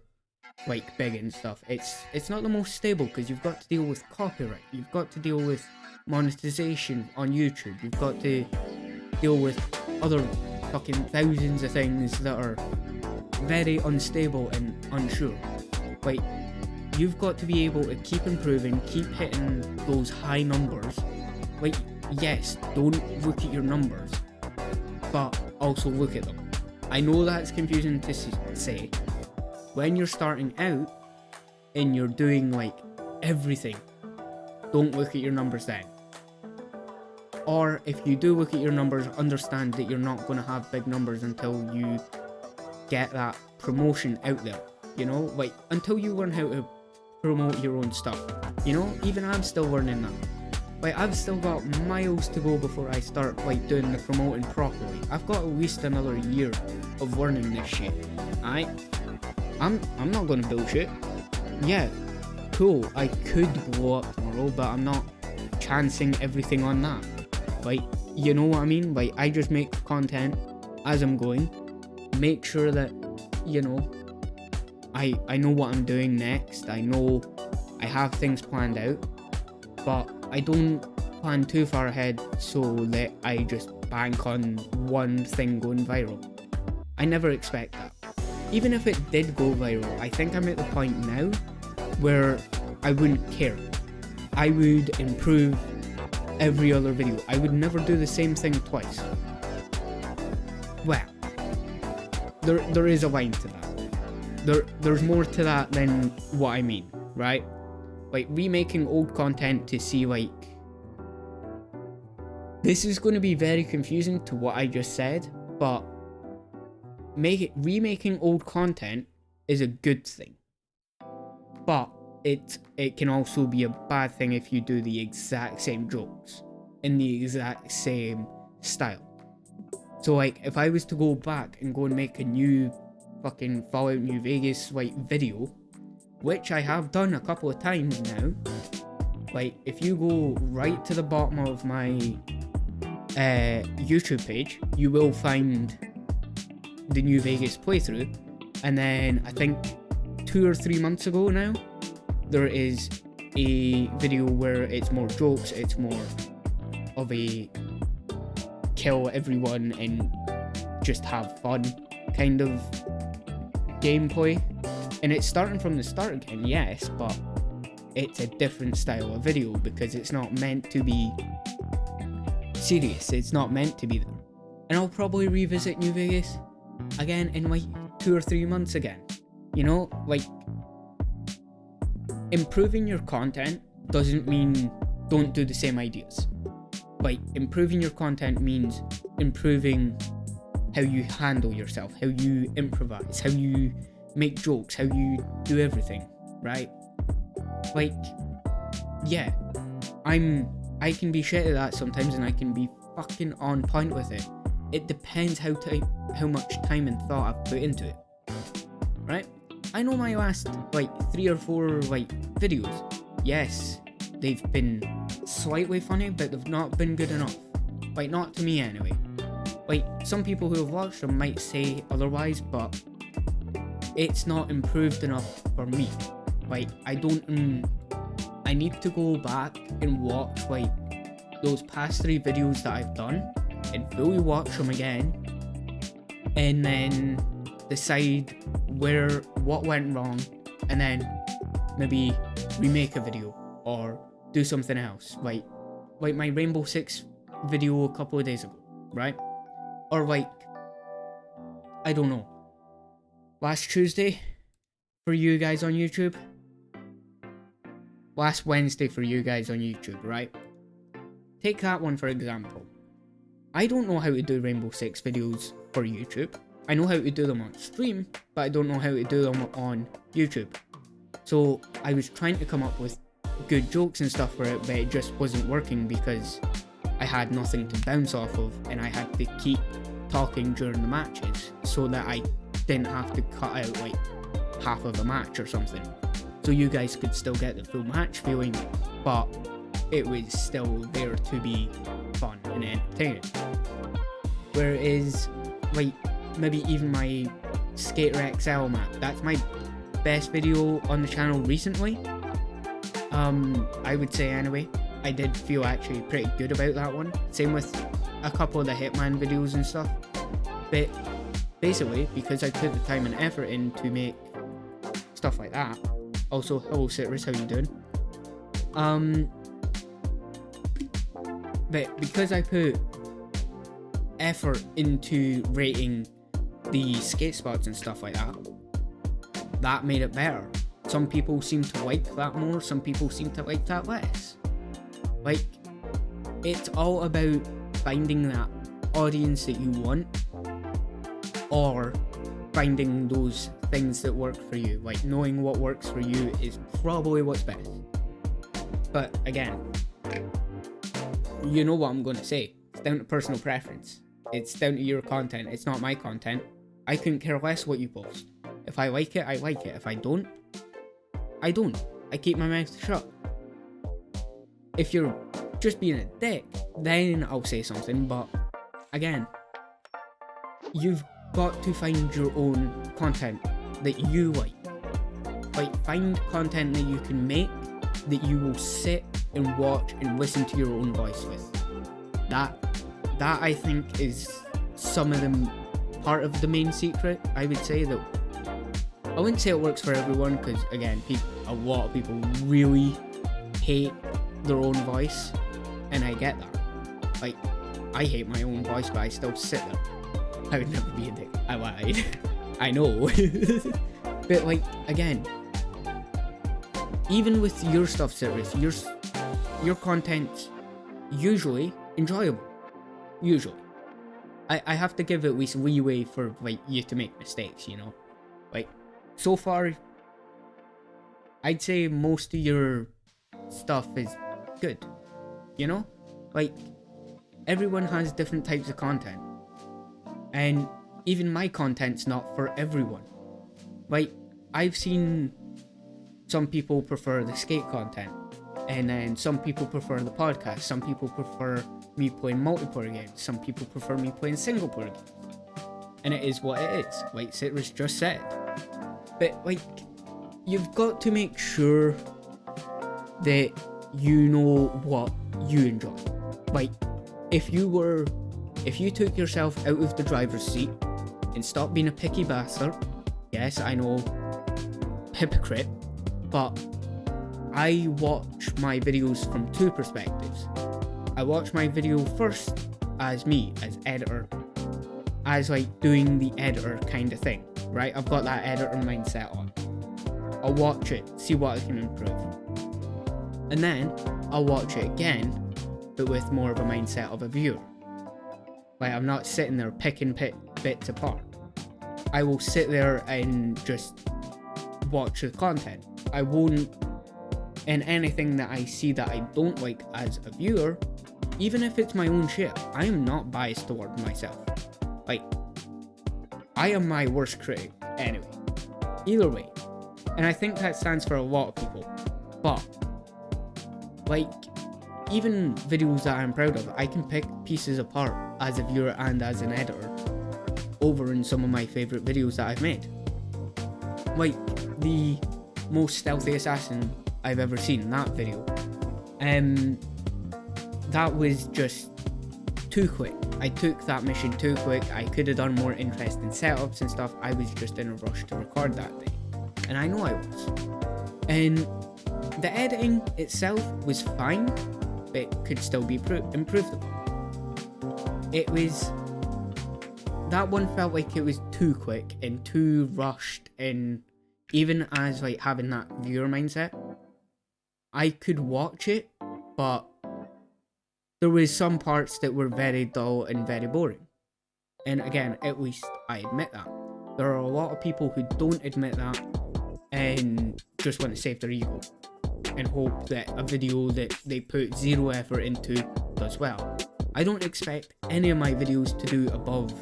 like big and stuff, it's not the most stable, because you've got to deal with copyright, you've got to deal with monetization on YouTube, you've got to deal with other fucking thousands of things that are very unstable and unsure. Like, you've got to be able to keep improving, keep hitting those high numbers. Like, yes, don't look at your numbers, but also look at them. I know that's confusing to say. When you're starting out and you're doing like everything, don't look at your numbers then. Or if you do look at your numbers, understand that you're not going to have big numbers until you get that promotion out there. You know, like, until you learn how to promote your own stuff. You know, even I'm still learning that. Like, I've still got miles to go before I start like doing the promoting properly. I've got at least another year of learning this shit. Alright? I'm not gonna bullshit. Yeah, cool, I could blow up tomorrow, but I'm not chancing everything on that. Like, you know what I mean? Like, I just make content as I'm going, make sure that, you know, I know what I'm doing next. I know I have things planned out, but I don't plan too far ahead so that I just bank on one thing going viral. I never expect that. Even if it did go viral, I think I'm at the point now where I wouldn't care. I would improve every other video. I would never do the same thing twice. Well, there is a line to that. There's more to that than what I mean, right? Like, remaking old content to see, like, this is going to be very confusing to what I just said, but remaking old content is a good thing, but it can also be a bad thing if you do the exact same jokes in the exact same style. So, like, if I was to go back and go and make a new fucking Fallout New Vegas like video, which I have done a couple of times now, like, if you go right to the bottom of my YouTube page, you will find the New Vegas playthrough, and then I think 2 or 3 months ago now, there is a video where it's more jokes, it's more of a kill everyone and just have fun kind of gameplay. And it's starting from the start again, yes, but it's a different style of video because it's not meant to be serious, it's not meant to be there. And I'll probably revisit New Vegas again in like 2 or 3 months again. You know, like, improving your content doesn't mean don't do the same ideas. Like, improving your content means improving how you handle yourself, how you improvise, how you make jokes, how you do everything, right? Like, yeah, I can be shit at that sometimes, and I can be fucking on point with it. It depends how much time and thought I've put into it, right? I know my last like 3 or 4 like videos, yes, they've been slightly funny, but they've not been good enough. Like, not to me anyway. Like, some people who have watched them might say otherwise, but it's not improved enough for me. Like, I need to go back and watch like those past 3 videos that I've done and fully watch them again, and then decide what went wrong, and then maybe remake a video or do something else, like my Rainbow Six video a couple of days ago, right? Or like, I don't know, last Tuesday for you guys on YouTube, last Wednesday for you guys on YouTube, right? Take that one for example. I don't know how to do Rainbow Six videos for YouTube. I know how to do them on stream, but I don't know how to do them on YouTube. So I was trying to come up with good jokes and stuff for it, but it just wasn't working because I had nothing to bounce off of, and I had to keep talking during the matches so that I didn't have to cut out like half of a match or something. So you guys could still get the full match feeling, but it was still there to be fun and entertaining. Whereas, like, maybe even my Skater XL map, that's my best video on the channel recently. I would say anyway. I did feel actually pretty good about that one. Same with a couple of the Hitman videos and stuff. But basically, because I put the time and effort in to make stuff like that. Also, hello Citrus, how you doing? But because I put effort into rating the skate spots and stuff like that, that made it better. Some people seem to like that more, some people seem to like that less. Like, it's all about finding that audience that you want, or finding those things that work for you. Like, knowing what works for you is probably what's best. But again, you know what I'm going to say. It's down to personal preference. It's down to your content. It's not my content. I couldn't care less what you post. If I like it, I like it. If I don't, I don't. I keep my mouth shut. If you're just being a dick, then I'll say something. But again, you've got to find your own content that you like. Like, find content that you can make that you will sit and watch and listen to your own voice with. That I think is some of the part of the main secret. I would say that I wouldn't say it works for everyone, because again, a lot of people really hate their own voice, and I get that. Like, I hate my own voice, but I still sit there. I would never be a dick. I lied. I know. But like, again, even with your stuff, Sirius, your content's usually enjoyable. Usually. I have to give at least leeway for like you to make mistakes, you know? Like, so far, I'd say most of your stuff is good, you know? Like, everyone has different types of content, and even my content's not for everyone. Like, I've seen some people prefer the skate content, and then some people prefer the podcast, some people prefer me playing multiplayer games, some people prefer me playing single player games, and it is what it is, like Citrus just said. But like, you've got to make sure that you know what you enjoy. Like, if you took yourself out of the driver's seat and stopped being a picky bastard, yes, I know, hypocrite, but I watch my videos from two perspectives. I watch my video first as me, as editor, as like doing the editor kind of thing, right? I've got that editor mindset on. I'll watch it, see what I can improve. And then I'll watch it again, but with more of a mindset of a viewer. Like, I'm not sitting there picking bits apart. I will sit there and just watch the content. I won't, and anything that I see that I don't like as a viewer, even if it's my own shit, I am not biased toward myself. Like, I am my worst critic anyway. Either way. And I think that stands for a lot of people. But, like, even videos that I'm proud of, I can pick pieces apart as a viewer and as an editor over in some of my favourite videos that I've made. like the most stealthy assassin I've ever seen, that video. That was just too quick. I took that mission too quick. I could have done more interesting setups and stuff. I was just in a rush to record that day, and I know I was. And the editing itself was fine, but it could still be improved upon. It was, that one felt like it was too quick and too rushed, and even as like having that viewer mindset, I could watch it, but there was some parts that were very dull and very boring. And again, at least I admit that. There are a lot of people who don't admit that and just want to save their ego and hope that a video that they put zero effort into does well. I don't expect any of my videos to do above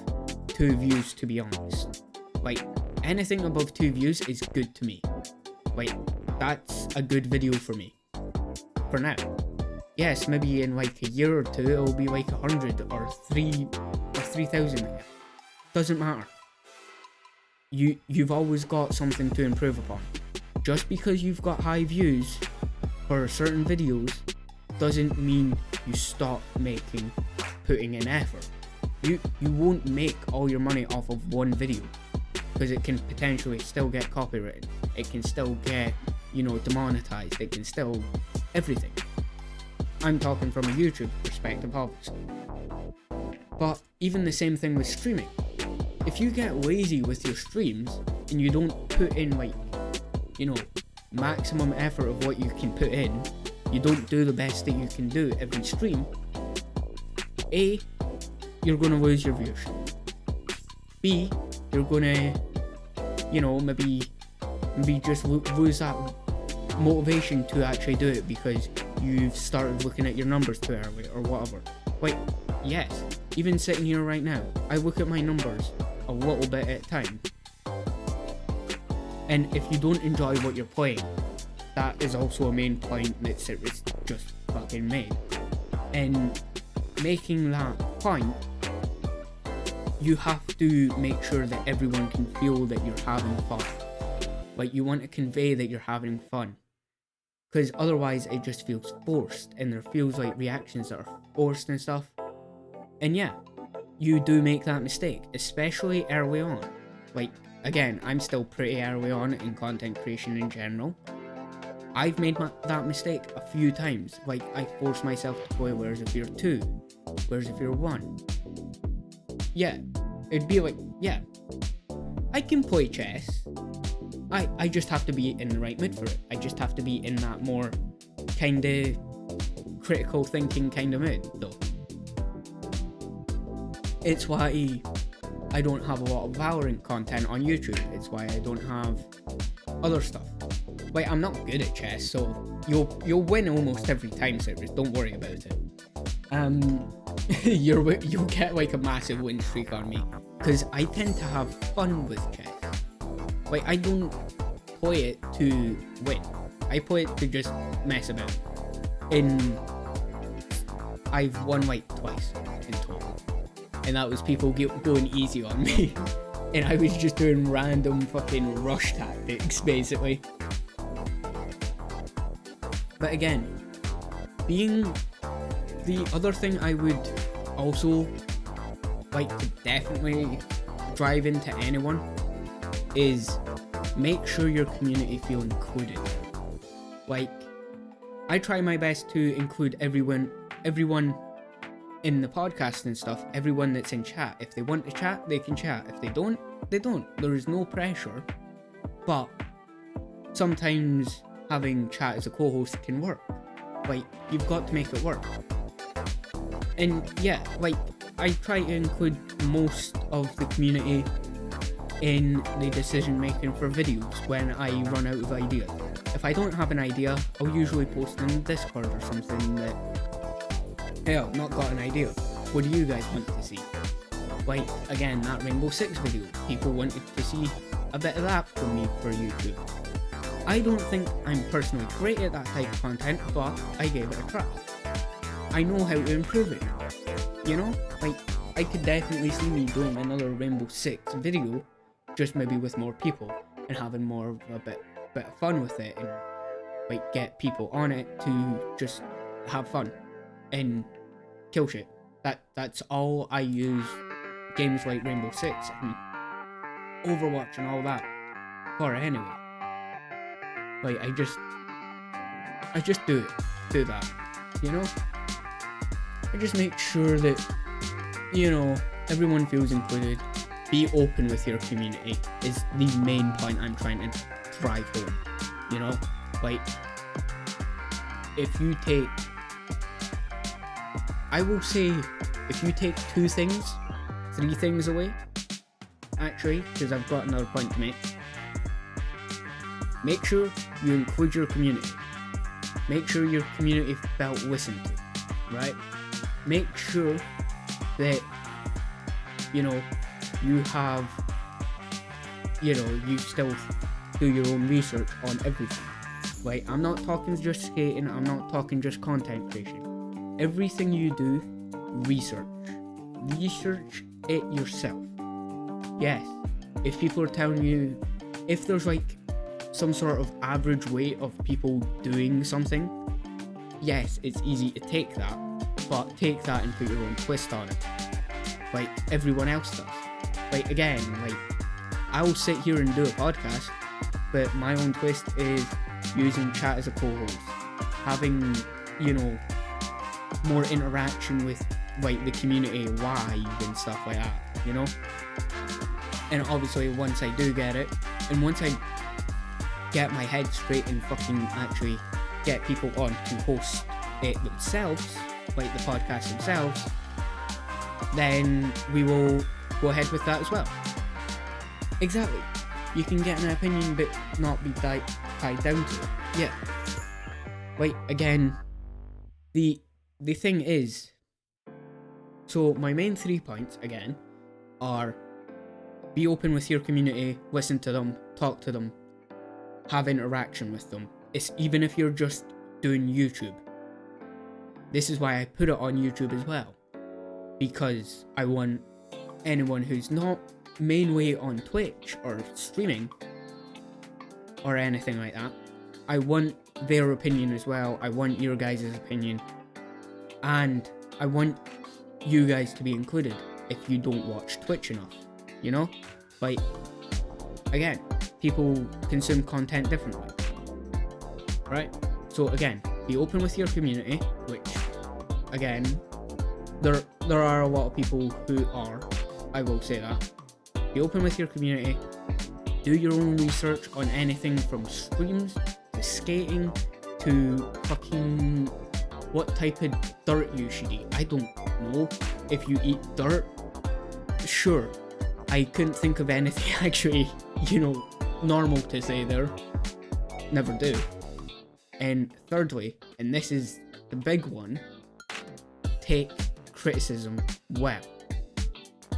2 views, to be honest. Like, anything above 2 views is good to me. Like, that's a good video for me. For now. Yes, maybe in like a year or two it'll be like 100 or 3,000. Doesn't matter. You've always got something to improve upon. Just because you've got high views for certain videos doesn't mean you stop putting in effort. You won't make all your money off of one video, because it can potentially still get copyrighted. It can still get, demonetized. It can still everything. I'm talking from a YouTube perspective, obviously. But even the same thing with streaming. If you get lazy with your streams and you don't put in maximum effort of what you can put in, you don't do the best that you can do every stream, A, you're gonna lose your viewership. B, you're gonna, maybe just lose that motivation to actually do it because you've started looking at your numbers too early or whatever. Like, yes, even sitting here right now, I look at my numbers a little bit at a time. And if you don't enjoy what you're playing, that is also a main point that Citrus just fucking made. And making that point, you have to make sure that everyone can feel that you're having fun. Like, you want to convey that you're having fun. Because otherwise it just feels forced, and there feels like reactions that are forced and stuff. And yeah, you do make that mistake, especially early on. Like, again, I'm still pretty early on in content creation in general. I've made that mistake a few times. Like, I force myself to play Where's If You're 2? Where's If You're 1? Yeah, it'd be like, yeah, I can play chess. I just have to be in the right mood for it. I just have to be in that more kinda critical thinking kind of mood, though. It's why I don't have a lot of Valorant content on YouTube. It's why I don't have other stuff. Like, I'm not good at chess, so you'll win almost every time, Citrus. Don't worry about it. You'll get like a massive win streak on me, because I tend to have fun with chess. Like, I don't play it to win. I play it to just mess about. And I've won like twice in total. And that was people going easy on me. And I was just doing random fucking rush tactics, basically. But again, the other thing I would also like to definitely drive into anyone is make sure your community feel included. Like, I try my best to include everyone in the podcast and stuff, everyone that's in chat. If they want to chat, they can chat. If they don't, they don't. There is no pressure. But sometimes having chat as a co-host can work. Like, you've got to make it work. And yeah, like, I try to include most of the community in the decision making for videos when I run out of ideas. If I don't have an idea, I'll usually post in Discord or something that, hey, I've not got an idea. What do you guys want to see? Like, again, that Rainbow Six video. People wanted to see a bit of that from me for YouTube. I don't think I'm personally great at that type of content, but I gave it a try. I know how to improve it now. Like, I could definitely see me doing another Rainbow Six video, just maybe with more people. And and having more of a bit of fun with it, and like get people on it to just have fun and kill shit. That's all I use games like Rainbow Six and Overwatch and all that for anyway. Like I just do that, you know? I just make sure that, you know, everyone feels included. Be open with your community is the main point I'm trying to drive home, you know? Like, if you take, I will say, if you take 3 things away, actually, because I've got another point to make. Make sure you include your community. Make sure your community felt listened to, right? Make sure that, you know, you have, you know, you still do your own research on everything. Like, I'm not talking just skating, I'm not talking just content creation. Everything you do, research. Research it yourself. Yes, if people are telling you, if there's like some sort of average weight of people doing something, yes, it's easy to take that, but take that and put your own twist on it, like everyone else does. Like, again, like, I'll sit here and do a podcast, but my own twist is using chat as a co-host, having, you know, more interaction with like the community live and stuff like that, you know? And obviously once I do get it, and once I get my head straight and fucking actually get people on to host it themselves, like the podcast themselves, then we will go ahead with that as well. Exactly. You can get an opinion but not be tied down to it. Yeah. Like, again, the thing is, so my main 3 points, again, are be open with your community, listen to them, talk to them, have interaction with them. It's even if you're just doing YouTube. This is why I put it on YouTube as well, because I want anyone who's not mainly on Twitch or streaming or anything like that, I want their opinion as well. I want your guys' opinion, and I want you guys to be included if you don't watch Twitch enough, you know? Like, again, people consume content differently, right? So again, be open with your community, which, again, there are a lot of people who are, I will say that. Be open with your community, do your own research on anything from streams to skating to fucking what type of dirt you should eat. I don't know. If you eat dirt, sure. I couldn't think of anything actually, you know, normal to say there. Never do. And thirdly, and this is the big one, take criticism well.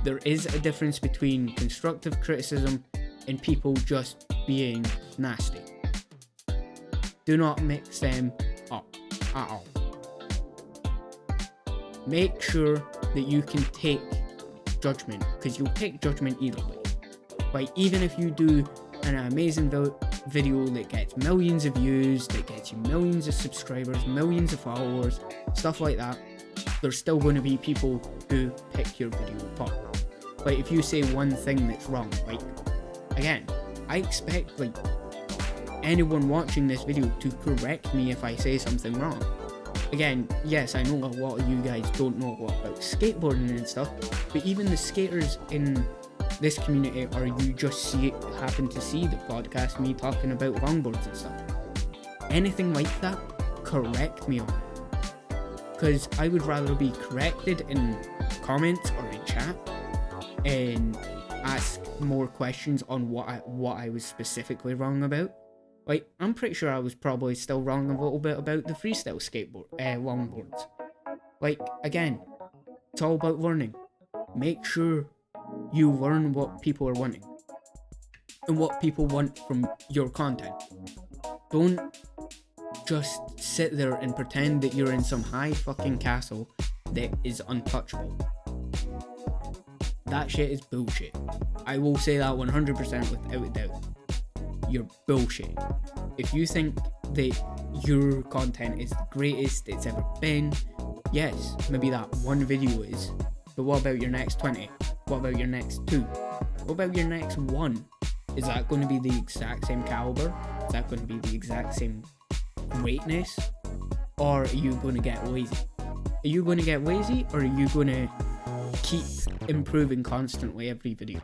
There is a difference between constructive criticism and people just being nasty. Do not mix them up at all. Make sure that you can take judgment, because you'll take judgment either way. Like, even if you do an amazing video that gets millions of views, that gets you millions of subscribers, millions of followers, stuff like that, there's still going to be people who pick your video apart. Like, if you say one thing that's wrong, like, again, I expect, like, anyone watching this video to correct me if I say something wrong. Again, yes, I know a lot of you guys don't know a lot about skateboarding and stuff, but even the skaters in this community, or you just happen to see the podcast, me talking about longboards and stuff, anything like that, correct me on it. Because I would rather be corrected in comments or in chat and ask more questions on what I was specifically wrong about. Like, I'm pretty sure I was probably still wrong a little bit about the freestyle longboards. Like, again, it's all about learning. Make sure you learn what people are wanting and what people want from your content. Don't just sit there and pretend that you're in some high fucking castle that is untouchable. That shit is bullshit. I will say that 100% without a doubt. you're bullshit. If you think that your content is the greatest it's ever been, yes, maybe that one video is, but what about your next 20? What about your next 2? What about your next 1? Is that going to be the exact same caliber? Is that going to be the exact same greatness? Or are you going to get lazy? Are you going to get lazy, or are you going to keep improving constantly every video?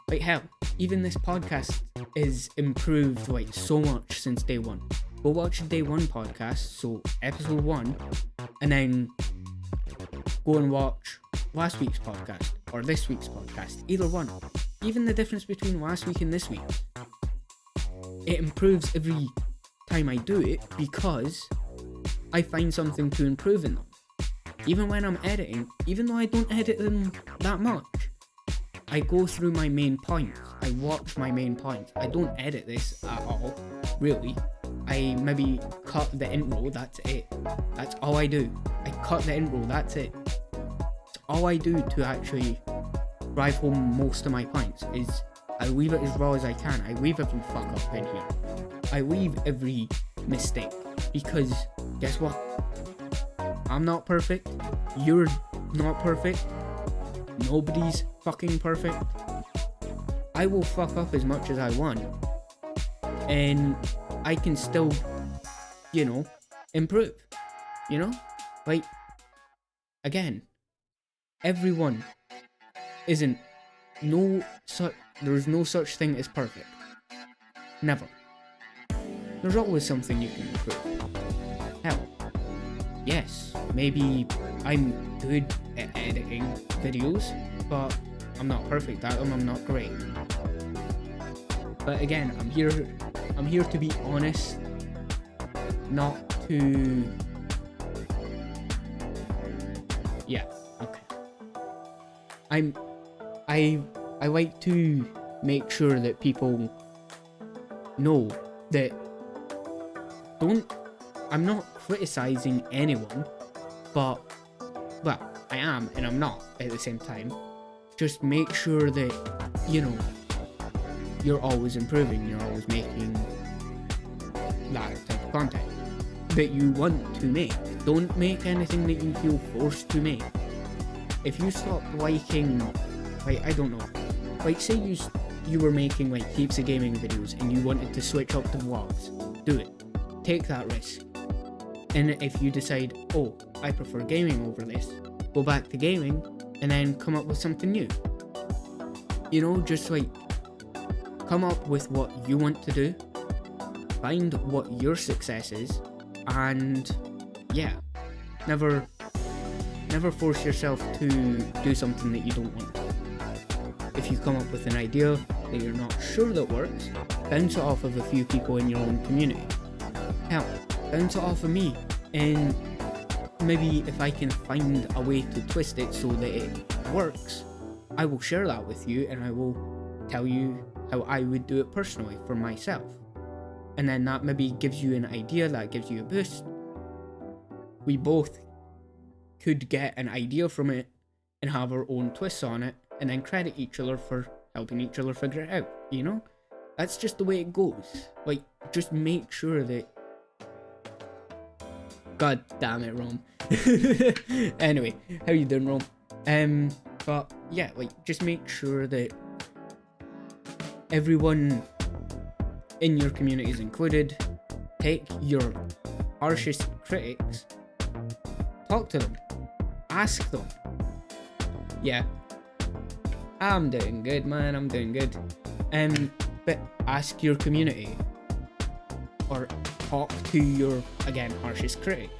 Like hell, even this podcast is improved like so much since day 1. Go watch the day 1 podcast, so episode 1, and then go and watch last week's podcast or this week's podcast, either one. Even the difference between last week and this week, it improves every time I do it because I find something to improve in them. Even when I'm editing, even though I don't edit them that much, I go through my main points. I watch my main points. I don't edit this at all, really. I maybe cut the intro, that's it. That's all I do. I cut the intro, that's it. It's all I do to actually drive home most of my points is I leave it as raw as I can. I leave every fuck up in here. I leave every mistake because guess what? I'm not perfect. You're not perfect. Nobody's fucking perfect. I will fuck up as much as I want. And I can still, improve. Like, again, everyone isn't, there's no such thing as perfect. Never. There's always something you can improve. Hell, yes, maybe I'm good at editing videos, but I'm not perfect at them, I'm not great. But again, I'm here to be honest, not to... Yeah, okay. I like to make sure that people know that I'm not criticizing anyone, but, well, I am and I'm not at the same time. Just make sure that, you're always improving, you're always making that type of content that you want to make. Don't make anything that you feel forced to make. If you stop liking, like, I don't know, like say you were making like heaps of gaming videos and you wanted to switch up to vlogs, do it. Take that risk. And if you decide, oh, I prefer gaming over this, go back to gaming and then come up with something new. Just like come up with what you want to do, find what your success is, and yeah, never force yourself to do something that you don't want to. If you come up with an idea that you're not sure that works, bounce it off of a few people in your own community. Hell, bounce it off of me, and maybe if I can find a way to twist it so that it works, I will share that with you and I will tell you how I would do it personally for myself. And then that maybe gives you an idea, that gives you a boost. We both could get an idea from it and have our own twists on it and then credit each other for helping each other figure it out, That's just the way it goes. Like, just make sure that... God damn it, Rome. Anyway, how you doing, Rome? But yeah, like, just make sure that everyone in your community is included. Take your harshest critics, talk to them, ask them. Yeah, I'm doing good, man, I'm doing good. But ask your community, or talk to your, again, harshest critics.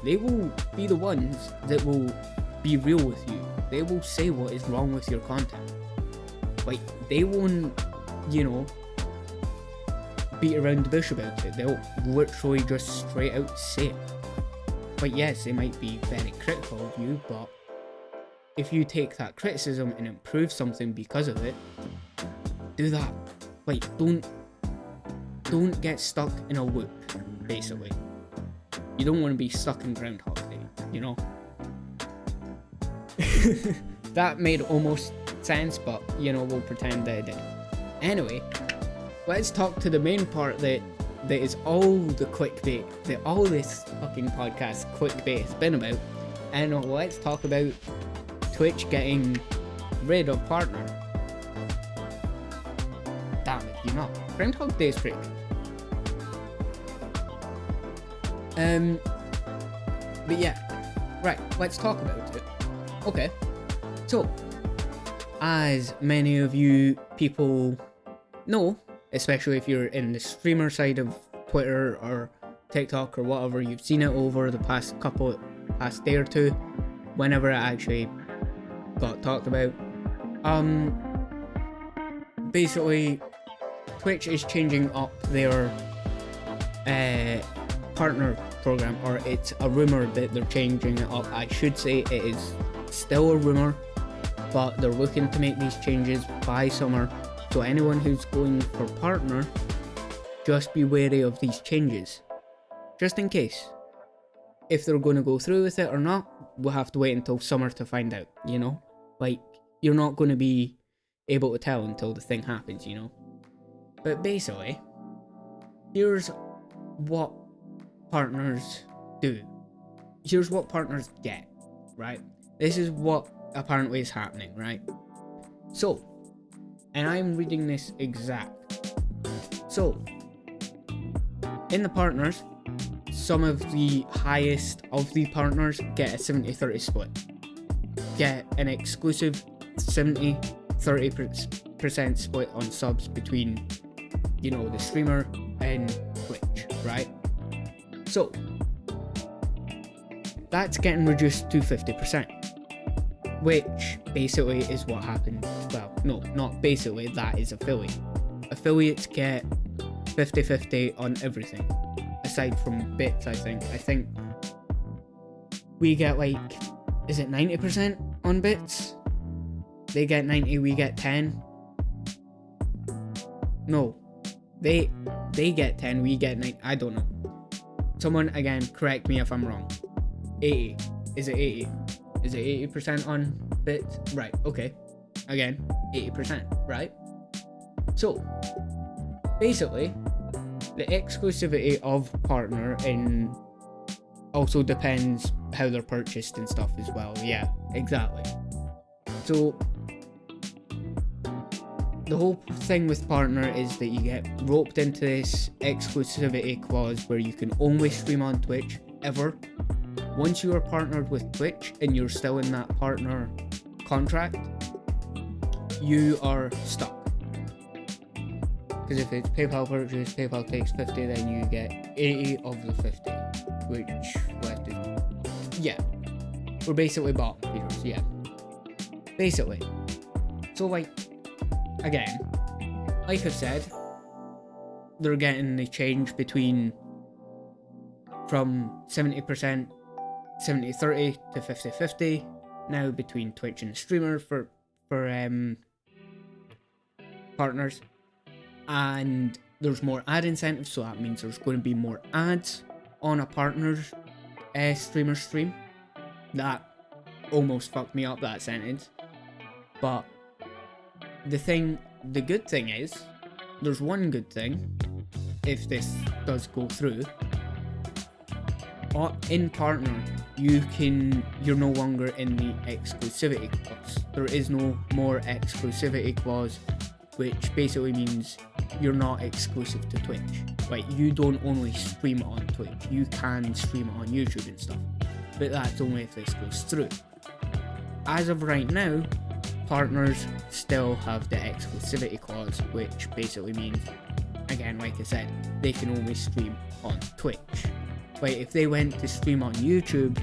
They will be the ones that will be real with you. They will say what is wrong with your content. Like, they won't, beat around the bush about it. They'll literally just straight out say it. But yes, they might be very critical of you, but if you take that criticism and improve something because of it, do that. Like, don't get stuck in a loop, basically. You don't want to be stuck in Groundhog Day, That made almost sense, but, we'll pretend that it did. Anyway, let's talk to the main part that is all the clickbait, that all this fucking podcast clickbait has been about. And let's talk about Twitch getting rid of Partner. Damn it, you know. Groundhog Day's prick. But yeah, right, let's talk about it. Okay, so, as many of you people know, especially if you're in the streamer side of Twitter or TikTok or whatever, you've seen it over the past day or two, whenever it actually got talked about. Basically, Twitch is changing up their partner program, or it's a rumor that they're changing it up. I should say it is still a rumor, but they're looking to make these changes by summer. So anyone who's going for Partner, just be wary of these changes, just in case. If they're going to go through with it or not, we'll have to wait until summer to find out, you know? Like, you're not going to be able to tell until the thing happens, you know? But basically, here's what partners do. Here's what partners get, right? This is what apparently is happening, right? So, and I'm reading this exact. So, in the partners, some of the highest of the partners get a 70-30 split. Get an exclusive 70-30% split on subs between, you know, the streamer and Twitch, right? So, that's getting reduced to 50%. Which basically is what happened. Well, no, not basically, that is affiliate. Affiliates get 50-50 on everything. Aside from bits, I think. I think we get like, is it 90% on bits? They get 90, we get 10. No. They get 10, we get 9. I don't know. Someone, again, correct me if I'm wrong. 80. Is it 80? Is it 80% on bits? Right, okay. Again, 80%, right? So, basically, the exclusivity of Partner in also depends how they're purchased and stuff as well. Yeah, exactly. So, the whole thing with Partner is that you get roped into this exclusivity clause where you can only stream on Twitch ever. Once you are partnered with Twitch and you're still in that partner contract, you are stuck. Because if it's PayPal purchase, PayPal takes 50, then you get 80 of the 50, which left is, yeah, we're basically bottom feeders, yeah, basically. So like, again, like I said, they're getting the change between from 70%, 70-30 to 50-50 now between Twitch and the streamer for partners. And there's more ad incentives, so that means there's going to be more ads on a partner's streamer stream. That almost fucked me up, that sentence. But the good thing is, there's one good thing, if this does go through. In Partner, you're no longer in the exclusivity clause. There is no more exclusivity clause, which basically means you're not exclusive to Twitch. Like, you don't only stream it on Twitch, you can stream it on YouTube and stuff, but that's only if this goes through. As of right now, partners still have the exclusivity clause, which basically means, again, like I said, they can only stream on Twitch. Like, if they went to stream on YouTube,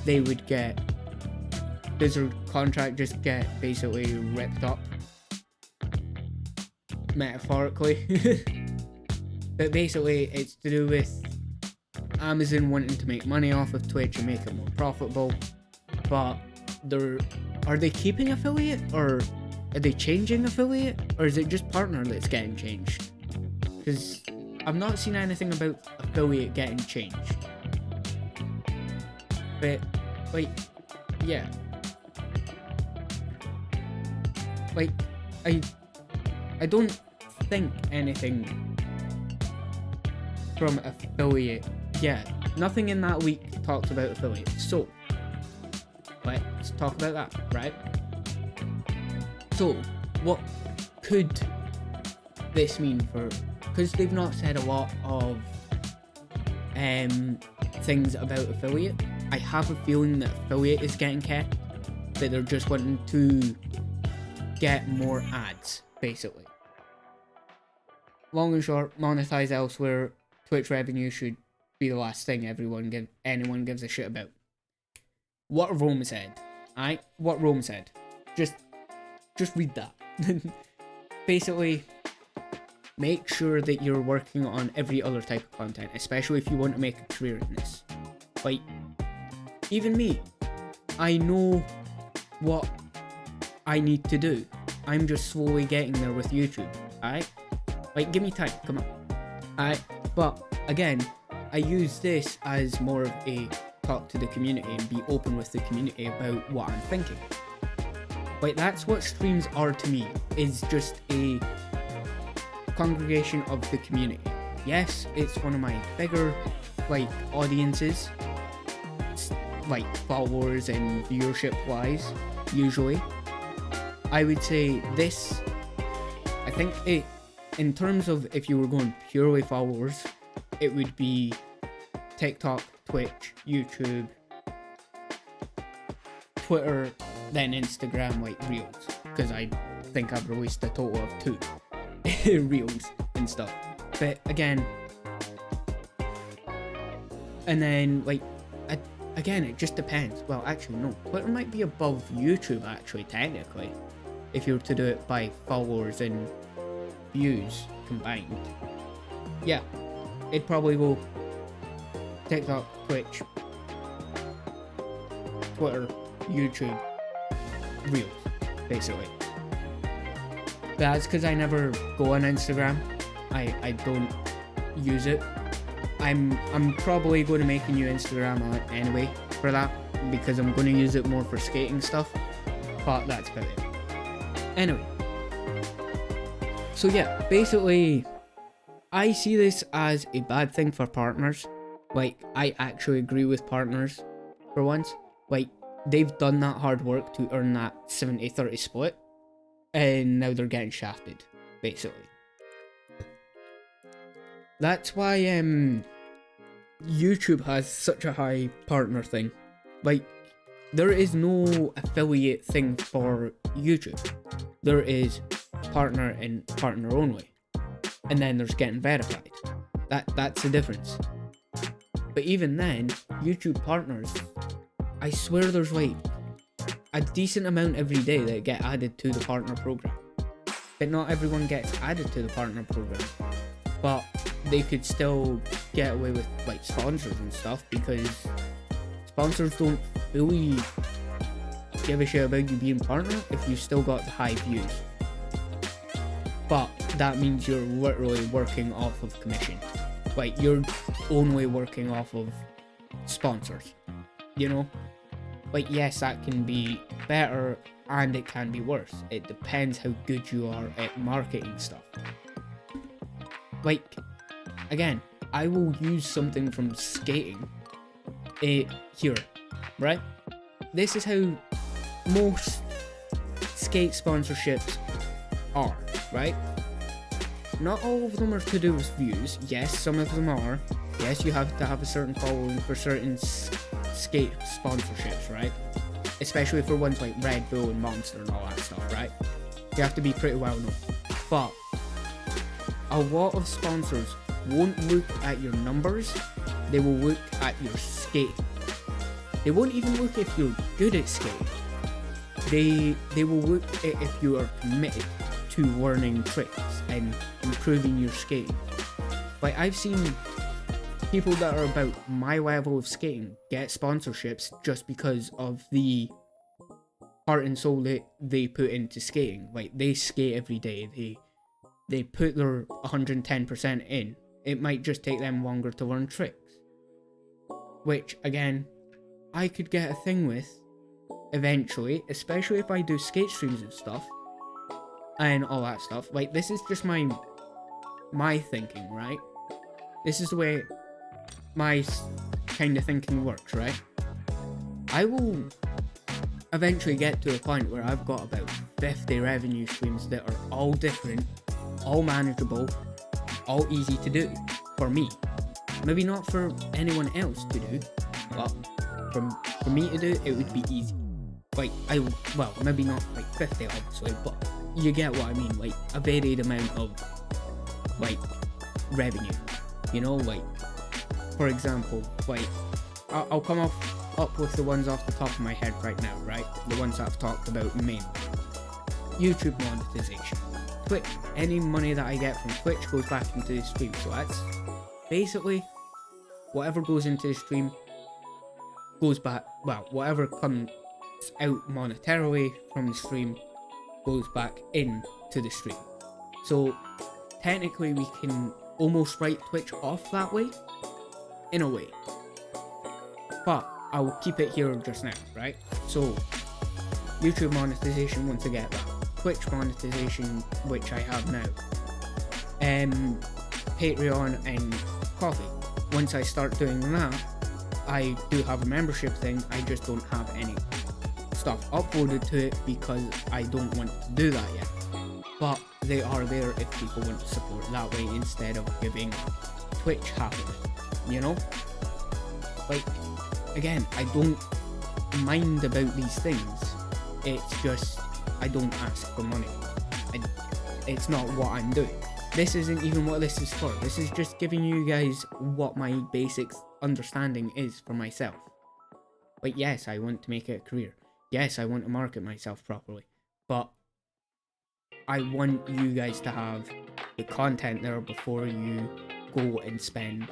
they would get, does their contract just get basically ripped up? Metaphorically. But basically, it's to do with Amazon wanting to make money off of Twitch and make it more profitable. But are they keeping affiliate, or are they changing affiliate, or is it just partner that's getting changed? Because I've not seen anything about affiliate getting changed. But like, yeah, like I don't think anything from affiliate. Yeah, nothing in that week talks about affiliate. So let's talk about that, right? So what could this mean for, because they've not said a lot of things about affiliate. I have a feeling that affiliate is getting kept, that they're just wanting to get more ads, basically. Long and short, monetize elsewhere. Twitch revenue should be the last thing anyone gives a shit about. What Rome said. What Rome said. Just read that. Basically, make sure that you're working on every other type of content, especially if you want to make a career in this. Like, even me, I know what I need to do. I'm just slowly getting there with YouTube, alright? Like, give me time, come on. Alright? But, again, I use this as more of a talk to the community and be open with the community about what I'm thinking. Like, that's what streams are to me, is just a congregation of the community. Yes, it's one of my bigger, like, audiences, like, followers and viewership wise, usually. I would say this, I think it, in terms of if you were going purely followers, it would be TikTok, Twitch, YouTube, Twitter, then Instagram, like Reels, because I think I've released a total of 2 Reels and stuff. But again, and then like, again, it just depends. Well, actually no, Twitter might be above YouTube actually, technically, if you were to do it by followers and views combined. Yeah, it'd probably go TikTok, Twitch, Twitter, YouTube, Reels, basically. That's because I never go on Instagram. I don't use it. I'm probably going to make a new Instagram anyway for that, because I'm going to use it more for skating stuff, but that's about it. Anyway, so yeah, basically, I see this as a bad thing for partners. Like, I actually agree with partners for once. Like, they've done that hard work to earn that 70-30 split, and now they're getting shafted, basically. That's why YouTube has such a high partner thing. Like, there is no affiliate thing for YouTube. There is partner and partner only, and then there's getting verified. That's the difference. But even then, YouTube partners, I swear there's like a decent amount every day that get added to the partner program. But not everyone gets added to the partner program. But they could still get away with like sponsors and stuff, because sponsors don't really give a shit about you being partner if you still got the high views. But that means you're literally working off of commission. Like, you're only working off of sponsors, you know? Like, yes, that can be better and it can be worse. It depends how good you are at marketing stuff. Like, again, I will use something from skating here, right? This is how most skate sponsorships are, right? Not all of them are to do with views. Yes, some of them are. Yes, you have to have a certain following for certain skate sponsorships, right? Especially for ones like Red Bull and Monster and all that stuff, right? You have to be pretty well known. But a lot of sponsors won't look at your numbers, they will look at your skating. They won't even look if you're good at skating. They will look at if you are committed to learning tricks and improving your skating. Like, I've seen people that are about my level of skating get sponsorships just because of the heart and soul that they put into skating. Like, they skate every day, they put their 110% in. It might just take them longer to learn tricks, which again I could get a thing with eventually, especially if I do skate streams and stuff and all that stuff. Like, this is just my my thinking, right? This is the way my kind of thinking works, right? I will eventually get to a point where I've got about 50 revenue streams that are all different, all manageable, all easy to do for me. Maybe not for anyone else to do, but for me to do, it would be easy. Like, well, maybe not like 50 obviously, but you get what I mean, like a varied amount of like revenue, you know, like for example, like I'll come up with the ones off the top of my head right now, right? The ones that I've talked about mainly. YouTube monetization. Twitch, any money that I get from Twitch goes back into the stream, so that's basically whatever goes into the stream goes back, well, whatever comes out monetarily from the stream goes back into the stream. So technically we can almost write Twitch off that way, in a way. But I will keep it here just now, right? So YouTube monetization, once I get that. Twitch monetization, which I have now. Patreon and Coffee. Once I start doing that, I do have a membership thing, I just don't have any stuff uploaded to it because I don't want to do that yet. But they are there if people want to support that way instead of giving Twitch half of it, you know? Like, again, I don't mind about these things, it's just I don't ask for money. It's not what I'm doing. This isn't even what this is for. This is just giving you guys what my basic understanding is for myself. Like, yes, I want to make it a career. Yes, I want to market myself properly. But I want you guys to have the content there before you go and spend,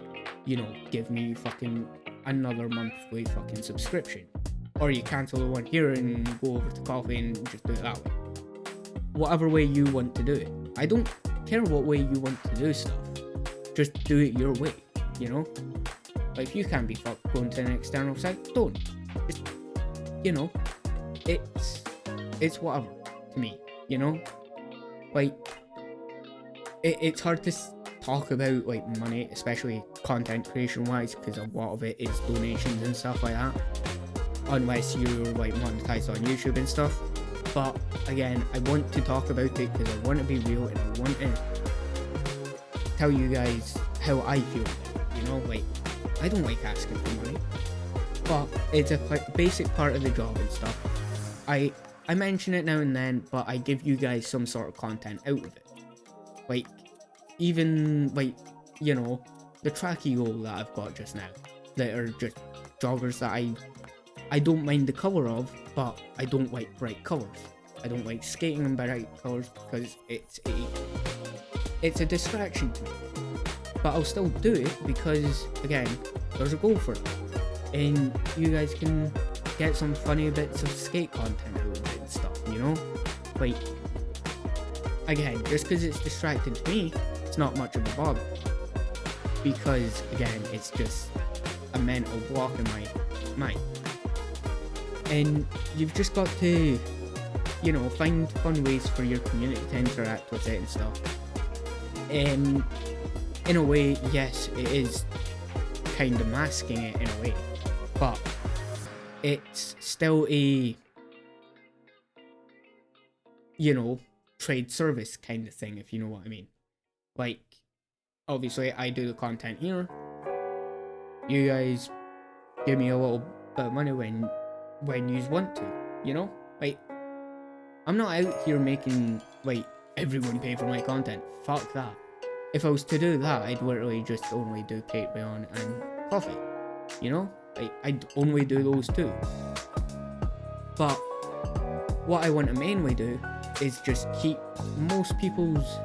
you know, give me fucking another monthly fucking subscription. Or you cancel the one here and go over to Coffee and just do it that way. Whatever way you want to do it. I don't care what way you want to do stuff. Just do it your way, you know? Like, if you can't be fucked going to an external site, don't. Just, you know, it's whatever to me, you know? Like, it's hard to talk about, like, money, especially content creation wise, because a lot of it is donations and stuff like that. Unless you're, like, monetized on YouTube and stuff. But again, I want to talk about it because I want to be real and I want to tell you guys how I feel about it, you know? Like, I don't like asking for money, but it's a basic part of the job and stuff. I mention it now and then, but I give you guys some sort of content out of it. Like, even, like, you know, the tracky goal that I've got just now, that are just joggers that I don't mind the colour of, but I don't like bright colours. I don't like skating in bright colours because it's a distraction to me. But I'll still do it because, again, there's a goal for it. And you guys can get some funny bits of skate content out of it and stuff, you know? Like, again, just because it's distracting to me, it's not much of a bother. Because, again, it's just a mental block in my mind. And you've just got to, you know, find fun ways for your community to interact with it and stuff. And in a way, yes, it is kind of masking it in a way, but it's still a, you know, trade service kind of thing, if you know what I mean. Like, obviously, I do the content here. You guys give me a little bit of money when you want to, you know? Like, I'm not out here making, like, everyone pay for my content. Fuck that. If I was to do that, I'd literally just only do Patreon and Coffee, you know? Like, I'd only do those two. But what I want to mainly do is just keep most people's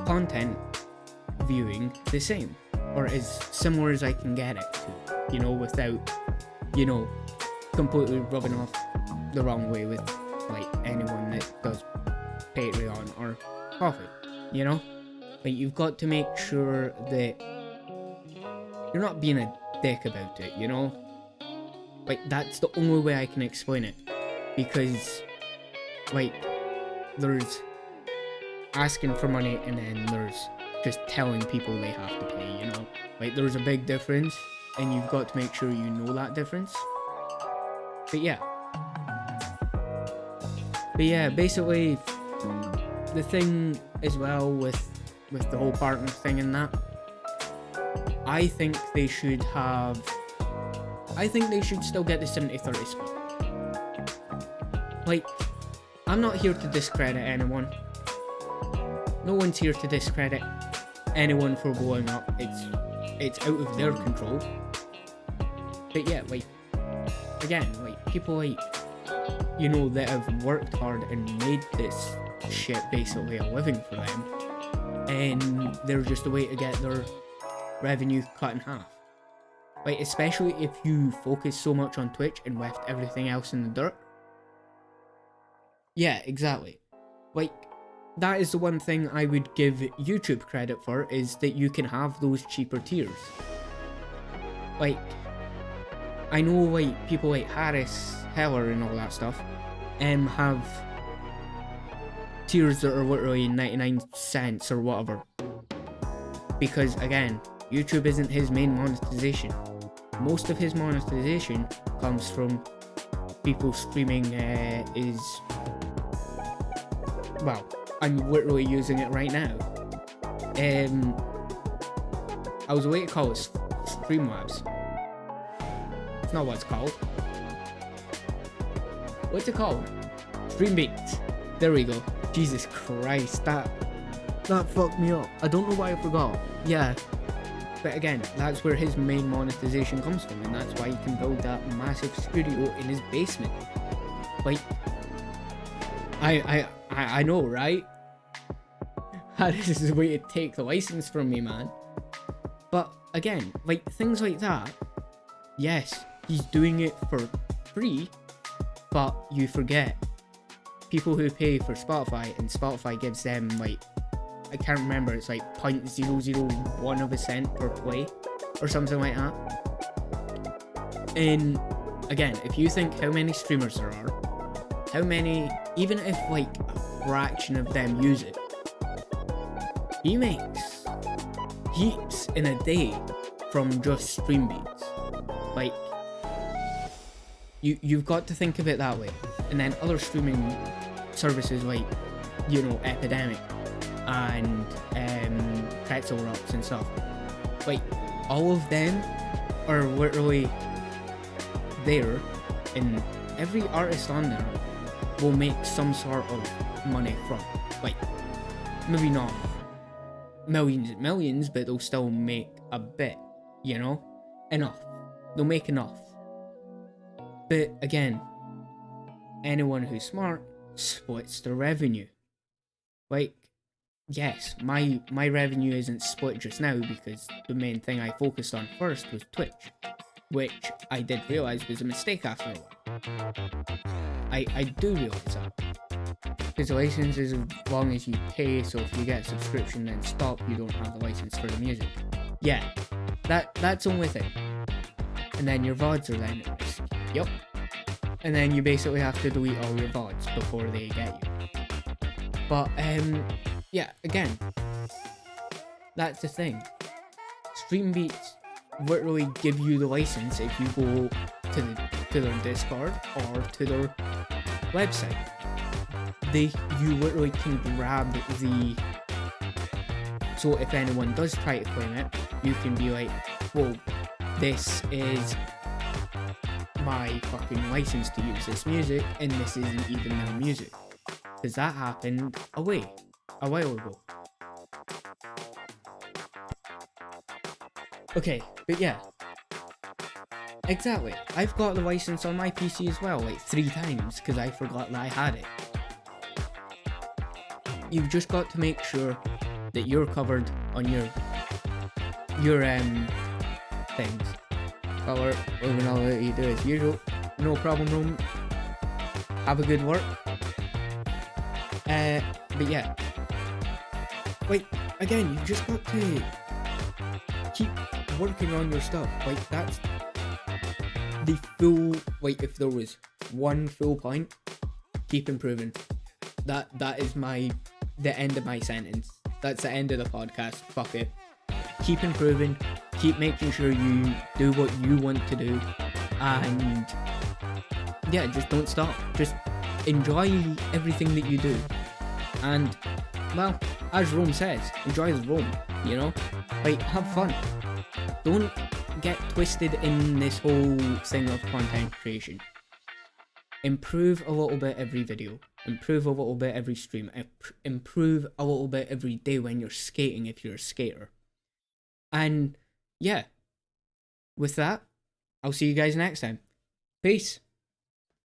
content viewing the same, or as similar as I can get it to, you know, without, you know, completely rubbing off the wrong way with, like, anyone that does Patreon or Coffee, you know? Like, you've got to make sure that you're not being a dick about it, you know? Like, that's the only way I can explain it, because, like, there's asking for money and then there's just telling people they have to pay, you know? Like, there's a big difference, and you've got to make sure you know that difference. But yeah, basically, the thing as well with the whole partner thing and that, I think they should still get the 70-30 split. Like, I'm not here to discredit anyone. No one's here to discredit anyone for blowing up. It's out of their control. But yeah, like, again, like, people like, you know, that have worked hard and made this shit basically a living for them, and they're just a way to get their revenue cut in half. Like, especially if you focus so much on Twitch and left everything else in the dirt. Yeah, exactly. Like, that is the one thing I would give YouTube credit for, is that you can have those cheaper tiers. Like, I know, like, people like Harris, Heller and all that stuff, have tiers that are literally 99 cents or whatever. Because, again, YouTube isn't his main monetization. Most of his monetization comes from people streaming well, I'm literally using it right now. I was waiting to call it Streamlabs. It's not what it's called. What's it called? Streambeats. There we go. Jesus Christ, that fucked me up. I don't know why I forgot. Yeah. But again, that's where his main monetization comes from, and that's why he can build that massive studio in his basement. Like, I know, right? This is the way to take the license from me, man. But again, like, things like that, yes, he's doing it for free, but you forget people who pay for Spotify, and Spotify gives them, like, I can't remember, it's like 0.001 of a cent per play or something like that. And again, if you think how many streamers there are, how many, even if like a fraction of them use it, he makes heaps in a day from just stream beats. Like, you've got to think of it that way. And then other streaming services like, you know, Epidemic and Pretzel Rocks and stuff, like, all of them are literally there, and every artist on there will make some sort of money from, like, maybe not millions and millions, but they'll still make a bit, you know, enough. They'll make enough. But again, anyone who's smart splits the revenue. Like, yes, my revenue isn't split just now because the main thing I focused on first was Twitch, which I did realise was a mistake after a while. I do realise that. Because the license is as long as you pay, so if you get a subscription then stop, you don't have the license for the music. Yeah, that's the only thing. And then your VODs are then at risk. Yep. And then you basically have to delete all your VODs before they get you. But, yeah, again, that's the thing. Streambeats literally give you the license if you go to their Discord or to their website. You literally can grab the... So if anyone does try to claim it, you can be like, whoa, this is my fucking license to use this music, and this isn't even their music. Because that happened a while ago. Okay, but yeah. Exactly. I've got the license on my PC as well, like 3 times, because I forgot that I had it. You've just got to make sure that you're covered on your things. But we're gonna let you do as usual. No problem, Roman. Have a good work. But yeah. Like, again, you just got to keep working on your stuff. Like, that's the full, like, if there was one full point, keep improving. That is the end of my sentence. That's the end of the podcast. Fuck it. Keep improving. Keep making sure you do what you want to do. And yeah, just don't stop. Just enjoy everything that you do. And, well, as Rome says, enjoy the Rome, you know? Like, have fun. Don't get twisted in this whole thing of content creation. Improve a little bit every video. Improve a little bit every stream. Improve a little bit every day when you're skating if you're a skater. And yeah, with that, I'll see you guys next time. Peace.